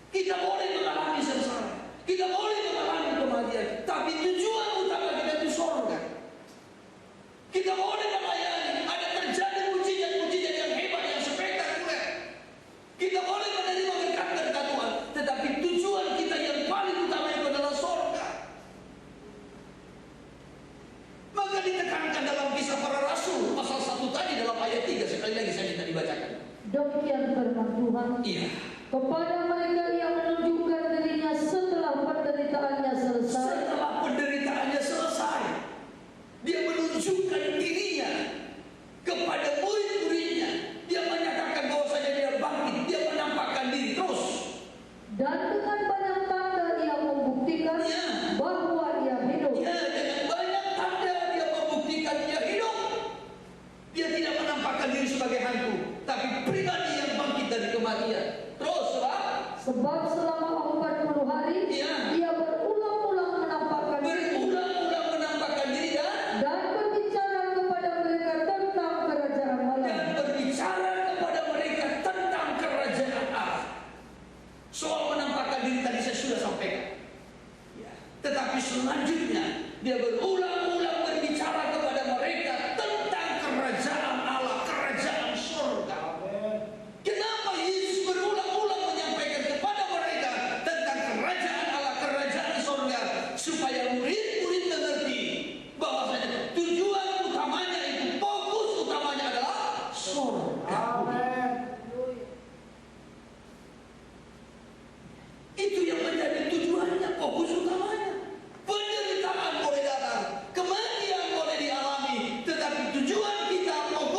Kita boleh mengalami sengsara, kita boleh mengalami kematian, tapi tujuan utama kita itu surga. Kita boleh melayani, ada terjadi mujizat-mujizat yang hebat, yang spektakuler. Kita boleh menerima berkat-berkat Tuhan, tetapi tujuan kita yang paling utama itu adalah surga. Maka ditekankan dalam Kisah Para Rasul pasal 1 tadi dalam ayat 3, sekali lagi saya minta dibacakan. Demikian firman Tuhan. Iya. Kepada mereka yang menunjukkan dirinya setelah penderitaannya selesai. Setelah penderitaannya selesai, dia menunjukkan dirinya kepada murid-muridnya. Dia menyatakan bahwasanya dia bangkit, dia menampakkan diri terus. Dan dengan banyak tanda ia membuktikan bahwa ia hidup. Ya, dengan banyak tanda dia membuktikan dia hidup. Dia tidak menampakkan diri sebagai hantu, tapi pribadi yang bangkit dari kematian. Terus Sebab selama 40 hari ia berulang-ulang menampakkan diri dan berbicara kepada mereka tentang kerajaan Allah. Soal menampakkan diri tadi saya sudah sampaikan. Ya. Tetapi selanjutnya dia berulang-ulang berbicara kepada mereka tentang kerajaan Allah, kerajaan surga. Kenapa Yesus berulang-ulang menyampaikan kepada mereka tentang kerajaan Allah, kerajaan surga, supaya murid-murid mengerti bahwasanya tujuan utamanya itu, fokus utamanya adalah surga. Itu yang menjadi tujuannya, fokus utamanya. Penderitaan boleh datang, kematian boleh dialami, tetapi tujuan kita, fokus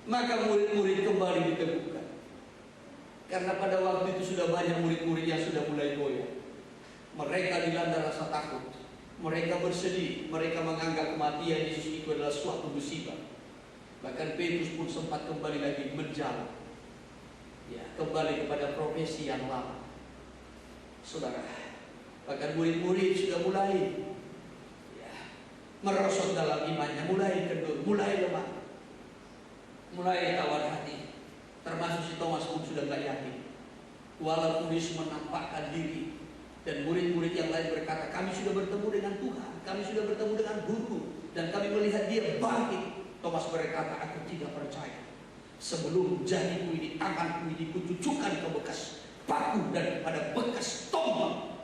Maka murid-murid kembali diteguhkan. Karena pada waktu itu sudah banyak murid-murid yang sudah mulai goyah. Mereka dilanda rasa takut. Mereka bersedih. Mereka menganggap kematian Yesus itu adalah suatu musibah. Bahkan Petrus pun sempat kembali lagi menjalan. Ya, kembali kepada profesi yang lama. Saudara, bahkan murid-murid sudah mulai merosot dalam imannya, mulai kendur, mulai lemah, mulai tawar hati. Termasuk si Thomas pun sudah tidak yakin. Walaupun Yesus menampakkan diri, dan murid-murid yang lain berkata, kami sudah bertemu dengan Tuhan, kami sudah bertemu dengan Guru, dan kami melihat Dia bangkit. Thomas berkata, aku tidak percaya sebelum jariku ini, tanganku ini kucucukkan ke bekas paku dan pada bekas tombak.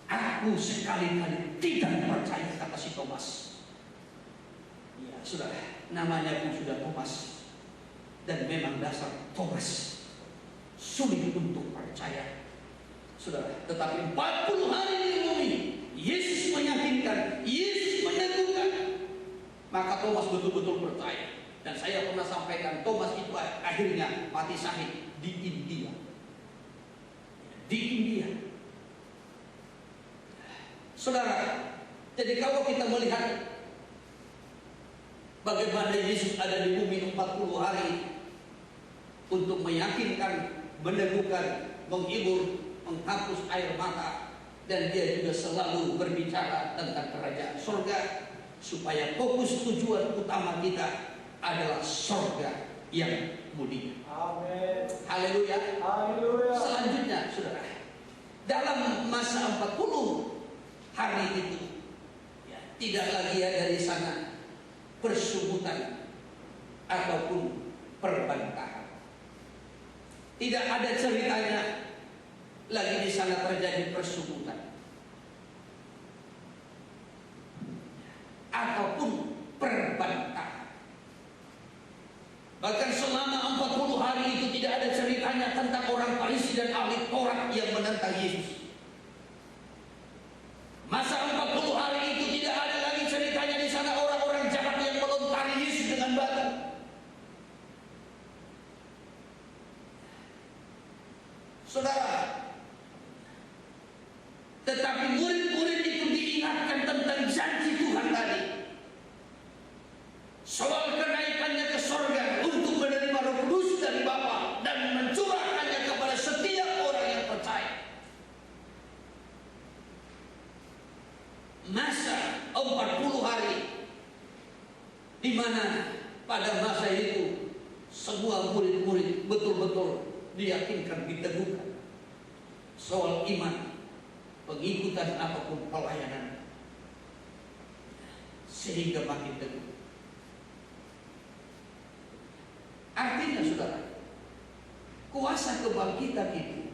Aku sekali-kali tidak percaya, kata si Thomas. Ya, sudah, namanya pun sudah Thomas. Dan memang dasar Thomas sulit untuk percaya. Saudara, tetapi 40 hari di bumi, Yesus meyakinkan, Yesus meneguhkan. Maka Thomas betul-betul percaya. Dan saya pernah sampaikan, Thomas itu akhirnya mati syahid di India. Di India. Saudara, jadi kalau kita melihat bagaimana Yesus ada di bumi 40 hari untuk meyakinkan, meneguhkan, menghibur, menghapus air mata, dan Dia juga selalu berbicara tentang kerajaan surga, supaya fokus tujuan utama kita adalah surga yang mulia. Amin. Haleluya. Haleluya. Selanjutnya, saudara, dalam masa 40 hari itu, ya, tidak lagi ada di sana persubutan ataupun perbantahan. Tidak ada ceritanya lagi di sana terjadi persubutan ataupun perbantahan. Bahkan selama 40 hari itu tidak ada ceritanya tentang orang Farisi dan ahli Taurat yang menentang Yesus. Masa 40 hari itu tidak ada lagi ceritanya di sana orang-orang jahat yang melontari Yesus dengan batu. Saudara, tetapi murid-murid itu diingatkan tentang janji Tuhan tadi, soal kenaikannya ke sorga untuk menerima Roh Kudus dari Bapa dan mencurahkannya kepada setiap orang yang percaya. Masa 40 hari di mana pada masa itu semua murid-murid betul-betul diyakinkan, diteguhkan soal iman, pengikutan apapun pelayanan, sehingga makin teguh. Artinya, saudara, kuasa kebangkitan itu,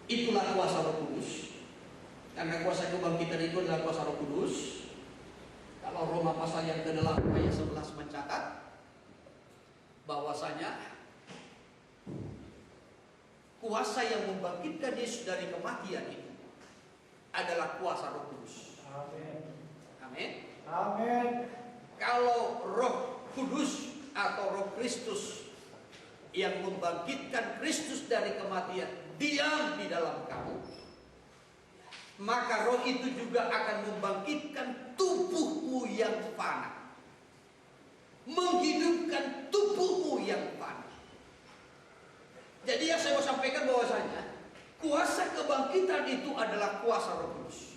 itulah kuasa Roh Kudus. Karena kuasa kebangkitan itu adalah kuasa Roh Kudus. Kalau Roma pasal yang ke-8 ayat 11 mencatat bahwasanya kuasa yang membangkitkan Yesus dari kematian itu adalah kuasa Roh Kudus. Amin. Amin. Amin. Kalau Roh Kudus atau Roh Kristus yang membangkitkan Kristus dari kematian diam di dalam kamu, maka Roh itu juga akan membangkitkan tubuhmu yang fana, menghidupkan tubuhmu yang fana. Jadi yang saya mau sampaikan bahwasanya kuasa kebangkitan itu adalah kuasa Roh Kudus.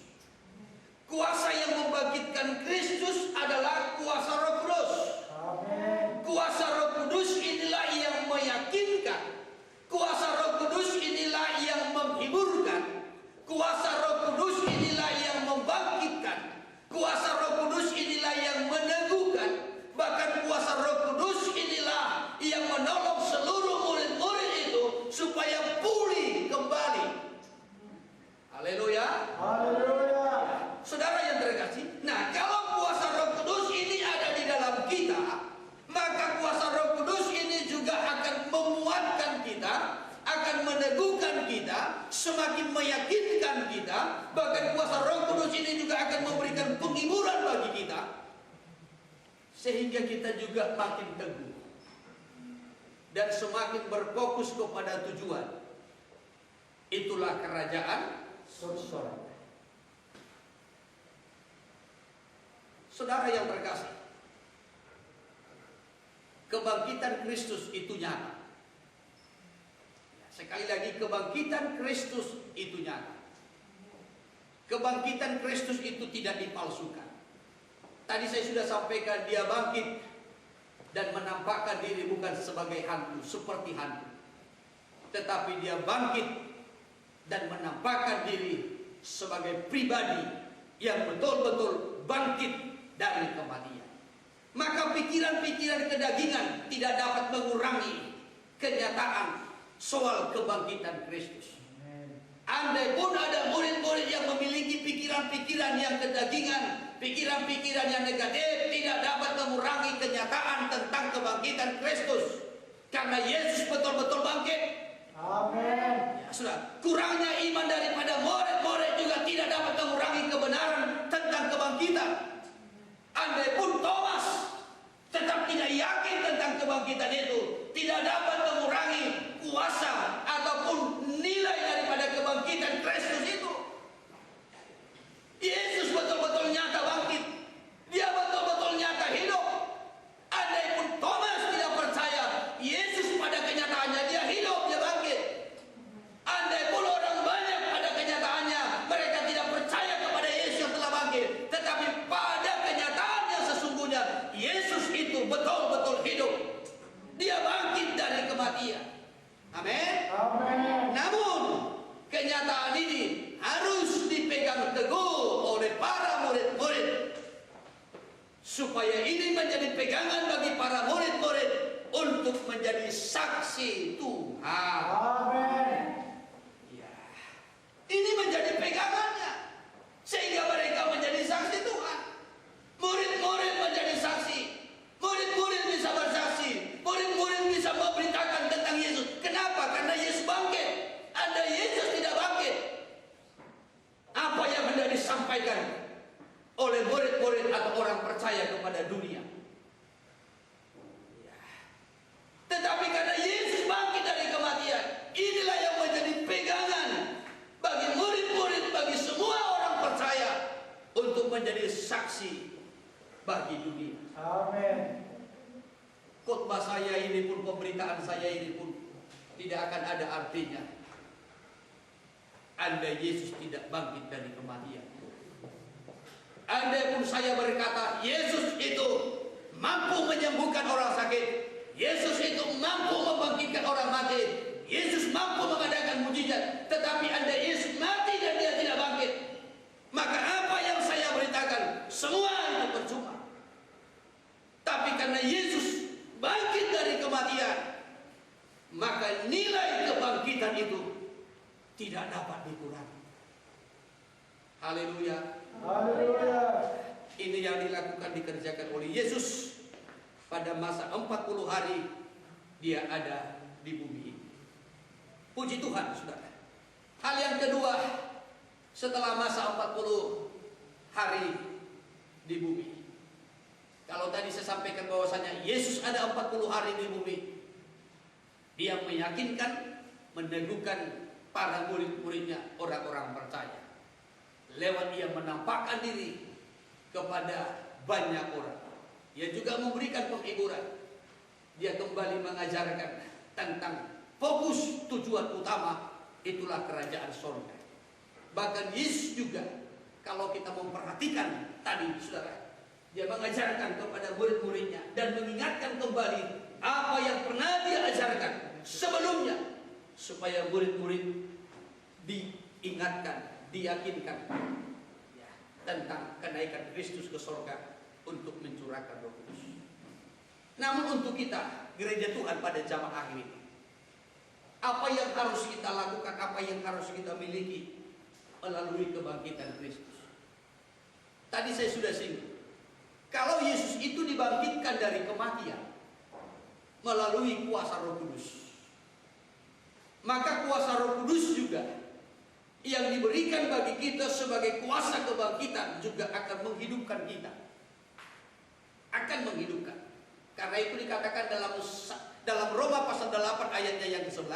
Kuasa yang membangkitkan Kristus adalah kuasa Roh Kudus. Amin. Kuasa Roh Kudus inilah yang meyakinkan. Kuasa Roh Kudus inilah yang menghiburkan. Kuasa Roh Kudus inilah yang membangkitkan. Kuasa Roh Kudus inilah yang meneguhkan. Bahkan kuasa Roh Kudus inilah yang menolong seluruh murid-murid itu supaya pulih kembali. Haleluya. Haleluya. Saudara yang terkasih, nah kalau kuasa Roh Kudus ini ada di dalam kita, maka kuasa Roh semakin meyakinkan kita. Bahkan kuasa Roh Kudus ini juga akan memberikan penghiburan bagi kita, sehingga kita juga makin teguh dan semakin berfokus kepada tujuan. Itulah kerajaan surga. Saudara yang terkasih, kebangkitan Kristus itu nyata. Sekali lagi, kebangkitan Kristus itu nyata. Kebangkitan Kristus itu tidak dipalsukan. Tadi saya sudah sampaikan, dia bangkit dan menampakkan diri bukan sebagai hantu, seperti hantu, tetapi dia bangkit dan menampakkan diri sebagai pribadi yang betul-betul bangkit dari kematian. Maka pikiran-pikiran kedagingan tidak dapat mengurangi kenyataan soal kebangkitan Kristus. Andai pun ada murid-murid yang memiliki pikiran-pikiran yang kedagingan, pikiran-pikiran yang negatif, tidak dapat mengurangi kenyataan tentang kebangkitan Kristus. Karena Yesus betul-betul bangkit. Amin. Ya, sudah. Kurangnya iman daripada murid-murid juga tidak dapat mengurangi kebenaran tentang kebangkitan. Andai pun Thomas tetap tidak yakin tentang kebangkitan itu, tidak dapat mengurangi kuasa ataupun nilai daripada kebangkitan Kristus itu. Yesus betul-betul nyata bangkit. Dia betul-betul nyata hidup. Andai pun Thomas tidak percaya Yesus pada kenyataannya dia hidup, dia bangkit. Andai pun orang banyak pada kenyataannya mereka tidak percaya kepada Yesus yang telah bangkit, tetapi pada kenyataan yang sesungguhnya Yesus itu betul-betul hidup. Dia bangkit dari kematian. Amin. Amin. Namun kenyataan ini harus dipegang teguh oleh para murid-murid, supaya ini menjadi pegangan bagi para murid-murid untuk menjadi saksi Tuhan. Amin. Ya. Ini menjadi pegangannya, sehingga mereka menjadi saksi Tuhan. Murid-murid menjadi saksi. Murid-murid bisa bersaksi. Murid-murid bisa memberitakan tentang Yesus. Kenapa? Karena Yesus bangkit. Andai Yesus tidak bangkit, apa yang hendak disampaikan oleh murid-murid atau orang percaya kepada dunia? Ya. Tetapi karena Yesus bangkit dari kematian, inilah yang menjadi pegangan bagi murid-murid, bagi semua orang percaya untuk menjadi saksi bagi dunia. Amin. Khotbah saya ini pun, pemberitaan saya ini pun tidak akan ada artinya andai Yesus tidak bangkit dari kematian. Andai pun saya berkata Yesus itu mampu menyembuhkan orang sakit, Yesus itu mampu membangkitkan orang mati, Yesus mampu mengadakan mujizat, tetapi andai Yesus mati dan dia tidak bangkit, maka apa yang saya beritakan semua itu percuma. Tapi karena Yesus bangkit dari kematian, maka nilai kebangkitan itu tidak dapat dikurangi. Haleluya. Haleluya. Ini yang dilakukan, dikerjakan oleh Yesus pada masa 40 hari dia ada di bumi ini. Puji Tuhan, saudara. Hal yang kedua, setelah masa 40 hari di bumi, kalau tadi saya sampaikan bahwasanya Yesus ada 40 hari di bumi, dia meyakinkan, meneguhkan para murid-muridnya, orang-orang percaya, lewat dia menampakkan diri kepada banyak orang. Dia juga memberikan penghiburan. Dia kembali mengajarkan tentang fokus tujuan utama, itulah kerajaan surga. Bahkan Yesus juga, kalau kita memperhatikan tadi, saudara, dia mengajarkan kepada murid-muridnya dan mengingatkan kembali apa yang pernah dia ajarkan sebelumnya, supaya murid-murid diingatkan, diyakinkan ya, tentang kenaikan Kristus ke surga untuk mencurahkan Roh Kudus. Namun untuk kita, gereja Tuhan pada zaman akhir ini, apa yang harus kita lakukan, apa yang harus kita miliki melalui kebangkitan Kristus? Tadi saya sudah singgung, kalau Yesus itu dibangkitkan dari kematian melalui kuasa Roh Kudus, maka kuasa Roh Kudus juga yang diberikan bagi kita sebagai kuasa kebangkitan juga akan menghidupkan kita. Akan menghidupkan. Karena itu dikatakan dalam Roma pasal 8 ayatnya yang ke-11,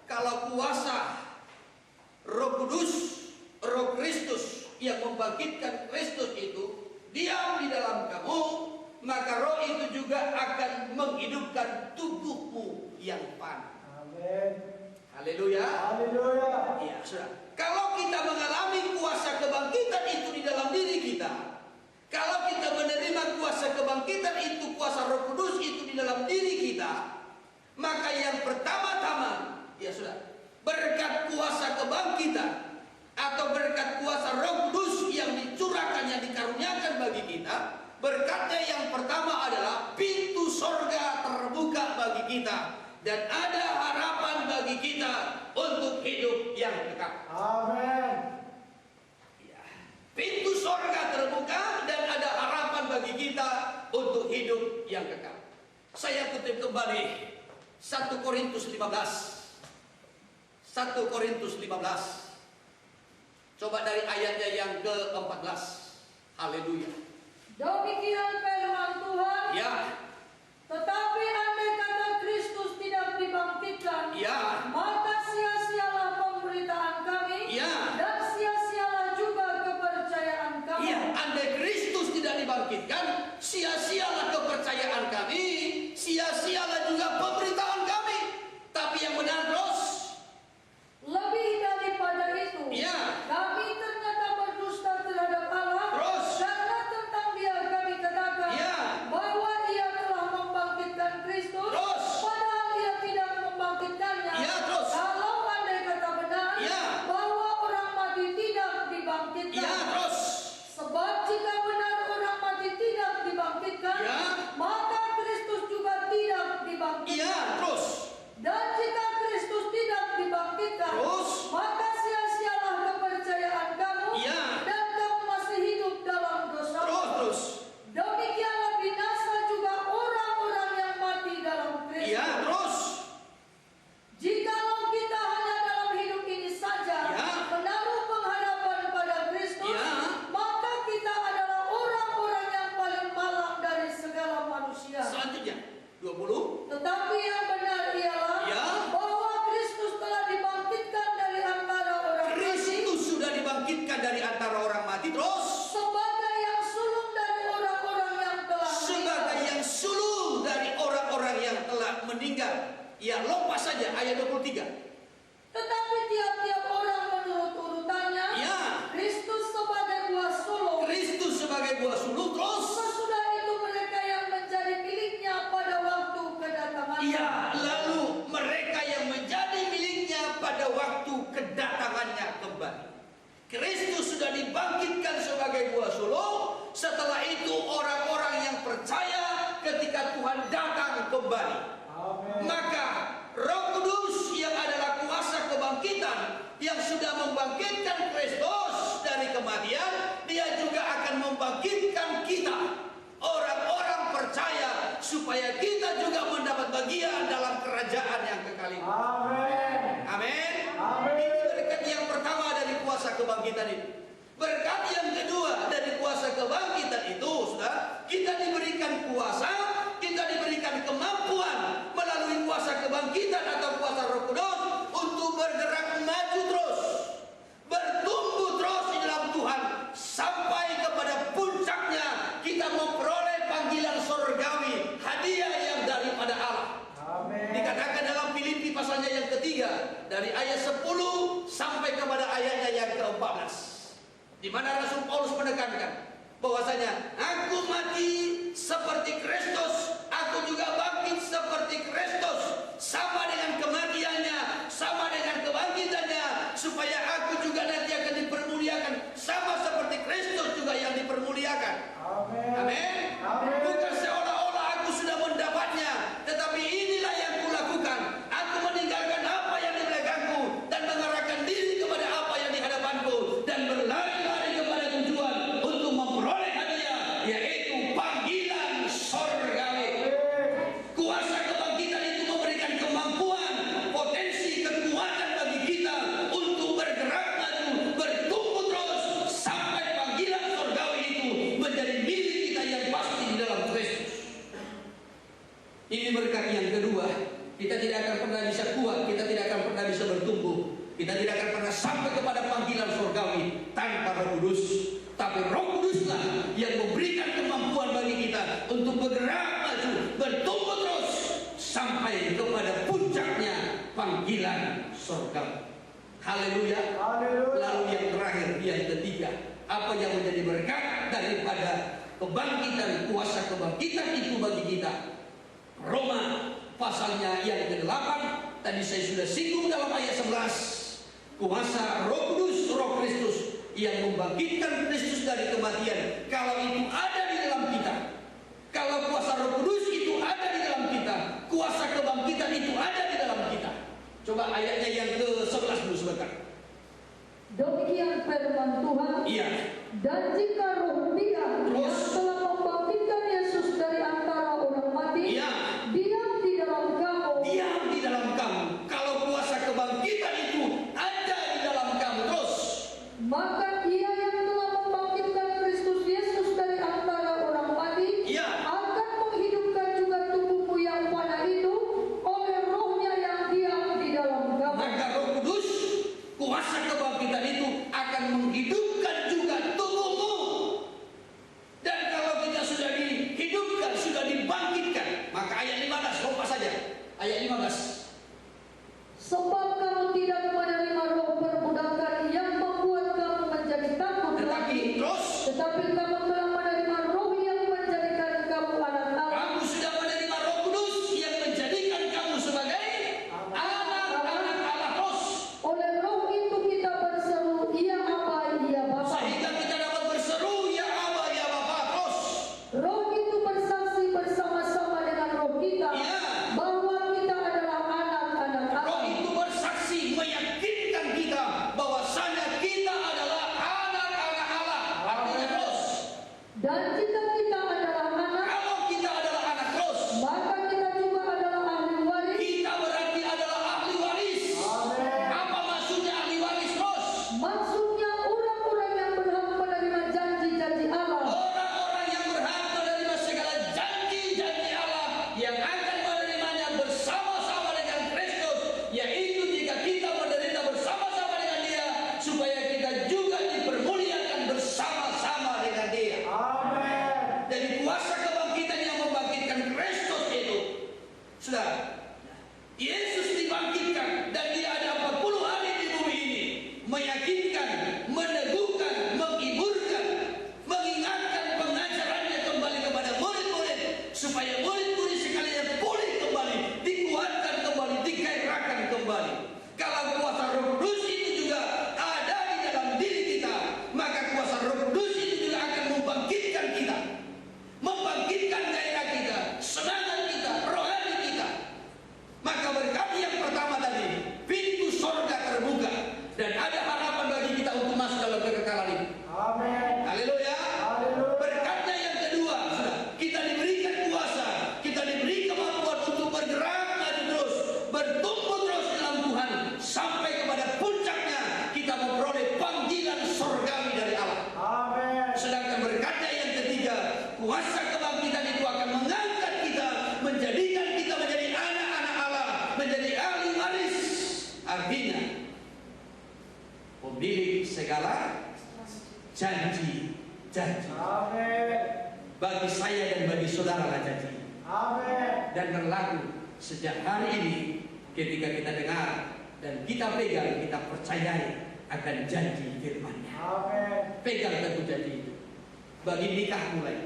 kalau kuasa Roh Kudus, Roh Kristus yang membangkitkan Kristus itu diam di dalam kamu, maka Roh itu juga akan menghidupkan tubuhmu yang panas. Amin. Haleluya. Haleluya. Iya, sudah. Kalau kita mengalami kuasa kebangkitan itu di dalam diri kita, kalau kita menerima kuasa kebangkitan itu, kuasa Roh Kudus itu di dalam diri kita, maka yang pertama-tama, ya sudah, berkat kuasa kebangkitan atau berkat kuasa Roh Kudus yang dicurahkan, yang dikaruniakan bagi kita, berkatnya yang pertama adalah pintu sorga terbuka bagi kita. Dan ada harapan bagi kita untuk hidup yang kekal. Amin. Ya. Pintu sorga terbuka dan ada harapan bagi kita untuk hidup yang kekal. Saya kutip kembali 1 Korintus 15. 1 Korintus 15. Coba dari ayatnya yang ke-14. Haleluya. Demikian firman Tuhan. Ya. Tetapi andai kata Kristus tidak dibangkitkan, Ya. maka sia-sialah pemberitaan kami, Ya. dan sia-sialah juga kepercayaan kami. Ya, andai Kristus tidak dibangkitkan, sia-sialah kepercayaan kami, sia-sialah juga pemberitaan kami. Tapi yang benar terus, Lebih daripada itu, ya, kami ternyata berdusta terhadap Allah, terus, karena tentang Dia kami katakan ya, bahwa Ia telah membangkitkan Kristus, terus, padahal Ia tidak membangkitkannya. ya, terus, Kalau andai kata benar ya, bahwa orang mati tidak dibangkitkan, ya, terus, sebab jika benar orang mati tidak dibangkitkan, ya, maka Kristus juga tidak dibangkitkan. ya, terus, Dan jika Kristus tidak dibangkitkan, terus, maka sia-sialah kepercayaan kamu, ya, dan kamu masih hidup dalam dosa. terus, Demikianlah binasa juga orang-orang yang mati dalam Kristus. ya, terus, Jikalau kita hanya dalam hidup ini saja ya, menaruh pengharapan pada Kristus, ya, maka kita adalah orang-orang yang paling malang dari segala manusia. selanjutnya 20, Tetapi yang benar ialah ya, bahwa Kristus telah dibangkitkan dari antara orang mati Kristus sudah dibangkitkan dari antara orang mati, terus, sebagai yang sulung dari orang-orang yang telah sebagai meninggal. yang sulung dari orang-orang yang telah meninggal. Ya, lepas saja ayat 23. Tetapi tiap-tiap orang menurut urutannya, Ya, Kristus sebagai buah sulung, Kristus sebagai buah sulung, terus, sesudah itu mereka yang menjadi miliknya pada waktu kedatangannya. ya, lalu mereka yang menjadi miliknya pada waktu kedatangannya kembali. Kristus sudah dibangkitkan sebagai buah sulung. Setelah itu orang-orang yang percaya ketika Tuhan datang kembali. Amin. Maka Roh Kudus yang adalah kuasa kebangkitan, yang sudah membangkitkan Kristus dari kematian, Dia juga akan membangkitkan kita, orang-orang percaya, supaya kita juga mendapat bagian dalam kerajaan yang kekal itu. Amin. Amin. Amin. Ini berkat yang pertama dari kuasa kebangkitan itu. Berkat yang kedua dari kuasa kebangkitan itu, sudah, kita diberikan kuasa, kita diberikan kemampuan melalui kuasa kebangkitan atau kuasa Roh Kudus untuk bergerak maju terus, bertumbuh terus di dalam Tuhan sampai kepada puncaknya kita memperoleh panggilan surgawi, hadiah yang daripada Allah. Amin. Dikatakan dalam Filipi pasalnya yang ketiga dari ayat 10 sampai kepada ayatnya yang ke-14, di mana Rasul Paulus menekankan bahwasanya aku mati seperti Kristus, aku juga bangkit seperti Kristus, sama dengan kematiannya, sama dengan kebangkitannya, supaya aku juga nanti akan dipermuliakan sama seperti Kristus juga yang dipermuliakan. Amin. Amin. Amin. Bukan seolah-olah aku sudah mendapatnya, tetapi inilah yang kulakukan. Aku meninggalkan apa yang di belakangku dan mengarahkan diri kepada apa yang di hadapanku, dan berlari-lari kepada tujuan untuk memperoleh hadiah, yaitu panggilan surgawi. Kuasa kebangkitan itu memberikan kemampuan, potensi, kekuatan akan pernah sampai kepada panggilan surgawi tanpa Roh Kudus. Tapi Roh Kuduslah yang memberikan kemampuan bagi kita untuk bergerak maju, bertumbuh terus sampai kepada puncaknya panggilan surgawi. Haleluya. Lalu yang terakhir, yang ketiga, apa yang menjadi berkat daripada kebangkitan, kuasa kebangkitan itu bagi kita? Roma pasalnya yang ke-8, tadi saya sudah singgung dalam ayat 11. Kuasa Roh Kudus, Roh Kristus yang membangkitkan Kristus dari kematian. Kalau itu ada di dalam kita, kalau kuasa Roh Kudus itu ada di dalam kita, kuasa kebangkitan itu ada di dalam kita. Coba ayatnya yang ke-11 dulu sebentar. Demikian firman Tuhan. Iya. Dan jika Roh Dia yang telah membangkitkan Yesus dari antara orang mati, iya, diam di dalam kamu. Diam di dalam kamu. Kalau kuasa kebangkitan itu ada di dalam kamu terus, maka Ia yang telah membangkitkan Kristus Yesus dari antara orang mati, iya, akan menghidupkan juga tubuhmu yang fana itu oleh Roh-Nya yang diam di dalam kamu. maka Roh Kudus, kuasa kebangkitan itu akan menghidupkan juga tubuhmu. Dan kalau kita sudah dihidupkan, sudah dibangkitkan, maka ayat 15, lupa saja ayat 15. Sebab kamu tidak menerima roh perbudakan yang membuat kamu menjadi takut lagi, tetapi kamu telah menerima roh yang menjadikan kamu anak Allah. Kamu sudah menerima Roh Kudus yang menjadikan kamu sebagai anak-anak Allah terus. Oleh roh itu kita berseru, Ya Aba, Ya Bapa. Sehingga kita dapat berseru, Ya Aba, Ya Bapa terus. Roh itu bersaksi bersama-sama dengan roh kita, Iya. bahwa kita adalah anak-anak Roh Allah. itu bersaksi meyakinkan kita bahwasanya kita adalah anak-anak Allah. Artinya terus, Dan jika kita adalah anak, kalau kita adalah anak terus, maka kita juga adalah ahli waris. kita berarti adalah ahli waris. Apa maksudnya ahli waris terus? Maksudnya orang-orang yang berhak menerima janji-janji Allah. Orang-orang yang berhak menerima segala janji-janji Allah yang akan menerimanya bersama-sama dengan Kristus, yaitu jika kita menderita bersama-sama dengan Dia, supaya kita juga dipermuliakan bersama-sama dengan Dia. Dari kuasa kebangkitan yang membangkitkan Kristus itu, sudah, Yesus dibangkitkan dan Dia ada 40 hari di bumi ini, meyakinkan, meneguhkan, menghiburkan, mengingatkan pengajarannya kembali kepada murid-murid, supaya murid-murid sekalian pulih kembali, dikuatkan kembali, digairahkan kembali. Kalau kuasa Roh Kudus itu juga ada di dalam diri kita, maka kuasa Roh Kudus itu juga akan membangkitkan kita, membangkitkan gairah kita, semangat kita, rohani kita. Maka berkat yang pertama tadi, pintu surga terbuka dan ada harapan bagi kita untuk masuk dalam kekekalan ini. Haleluya. Berkatnya yang kedua, sudah, kita diberikan kuasa, kita diberi kemampuan untuk bergerak maju terus, bertumbuh terus dalam Tuhan sampai kepada puncaknya kita memperoleh panggilan surgawi dari Allah. Sedangkan berkatnya yang ketiga, kuasa kebangkitan itu akan mengangkat kita, menjadikan kita menjadi anak-anak Allah, menjadi ahli waris. Artinya, pemilik segala janji. Bagi saya dan bagi saudara lah janji. Dan berlaku sejak hari ini ketika kita dengar dan kita pegang, kita percayai akan janji firman-Nya. Pegang teguh janji itu. Bagi nikah mulai,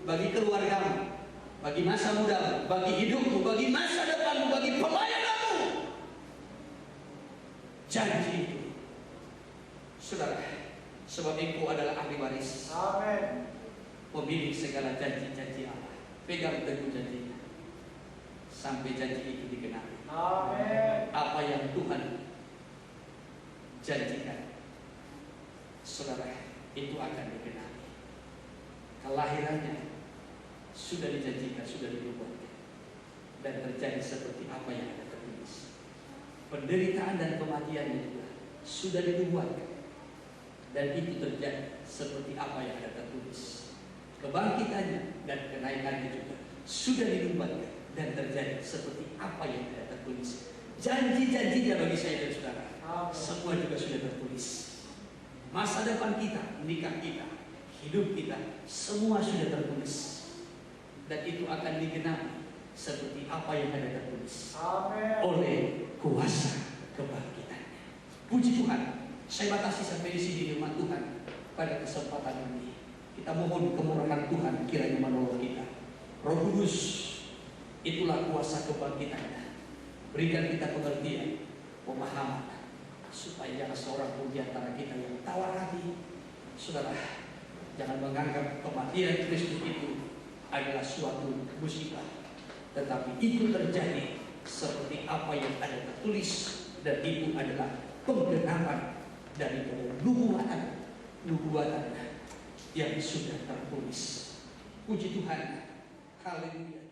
bagi keluargamu, bagi masa mudamu, bagi hidupmu, bagi masa depanmu, bagi pelayananmu. Janji itu, saudara, sebab engkau adalah ahli waris, pemilik segala janji-janji Allah. Pegang teguh janjinya sampai janji itu digenapi. Apa yang Tuhan janjikan, saudara, itu akan digenapi. Kelahirannya sudah dijanjikan, sudah dibuatkan, dan terjadi seperti apa yang ada tertulis. Penderitaan dan kematiannya juga sudah dibuatkan, dan itu terjadi seperti apa yang ada tertulis. Kebangkitannya dan kenaikannya juga sudah dibuatkan dan terjadi seperti apa yang ada tertulis. Janji-janjinya bagi saya dan saudara semua juga sudah tertulis. Masa depan kita, nikah kita, hidup kita, semua sudah tertulis. Dan itu akan digenapi seperti apa yang ada tertulis oleh kuasa kebangkitannya. Puji Tuhan. Saya batasi sampai di sini firman Tuhan pada kesempatan ini. Kita mohon kemurahan Tuhan kiranya menolong kita. Roh Kudus, itulah kuasa kebangkitannya. Berikan kita pengertian, pemahaman, supaya jangan seorang pun di antara kita yang tawar hati. Saudara, jangan menganggap kematian Kristus itu adalah suatu musibah, tetapi itu terjadi seperti apa yang ada tertulis, dan itu adalah penggenapan dari nubuatan yang sudah tertulis. Puji Tuhan, haleluya.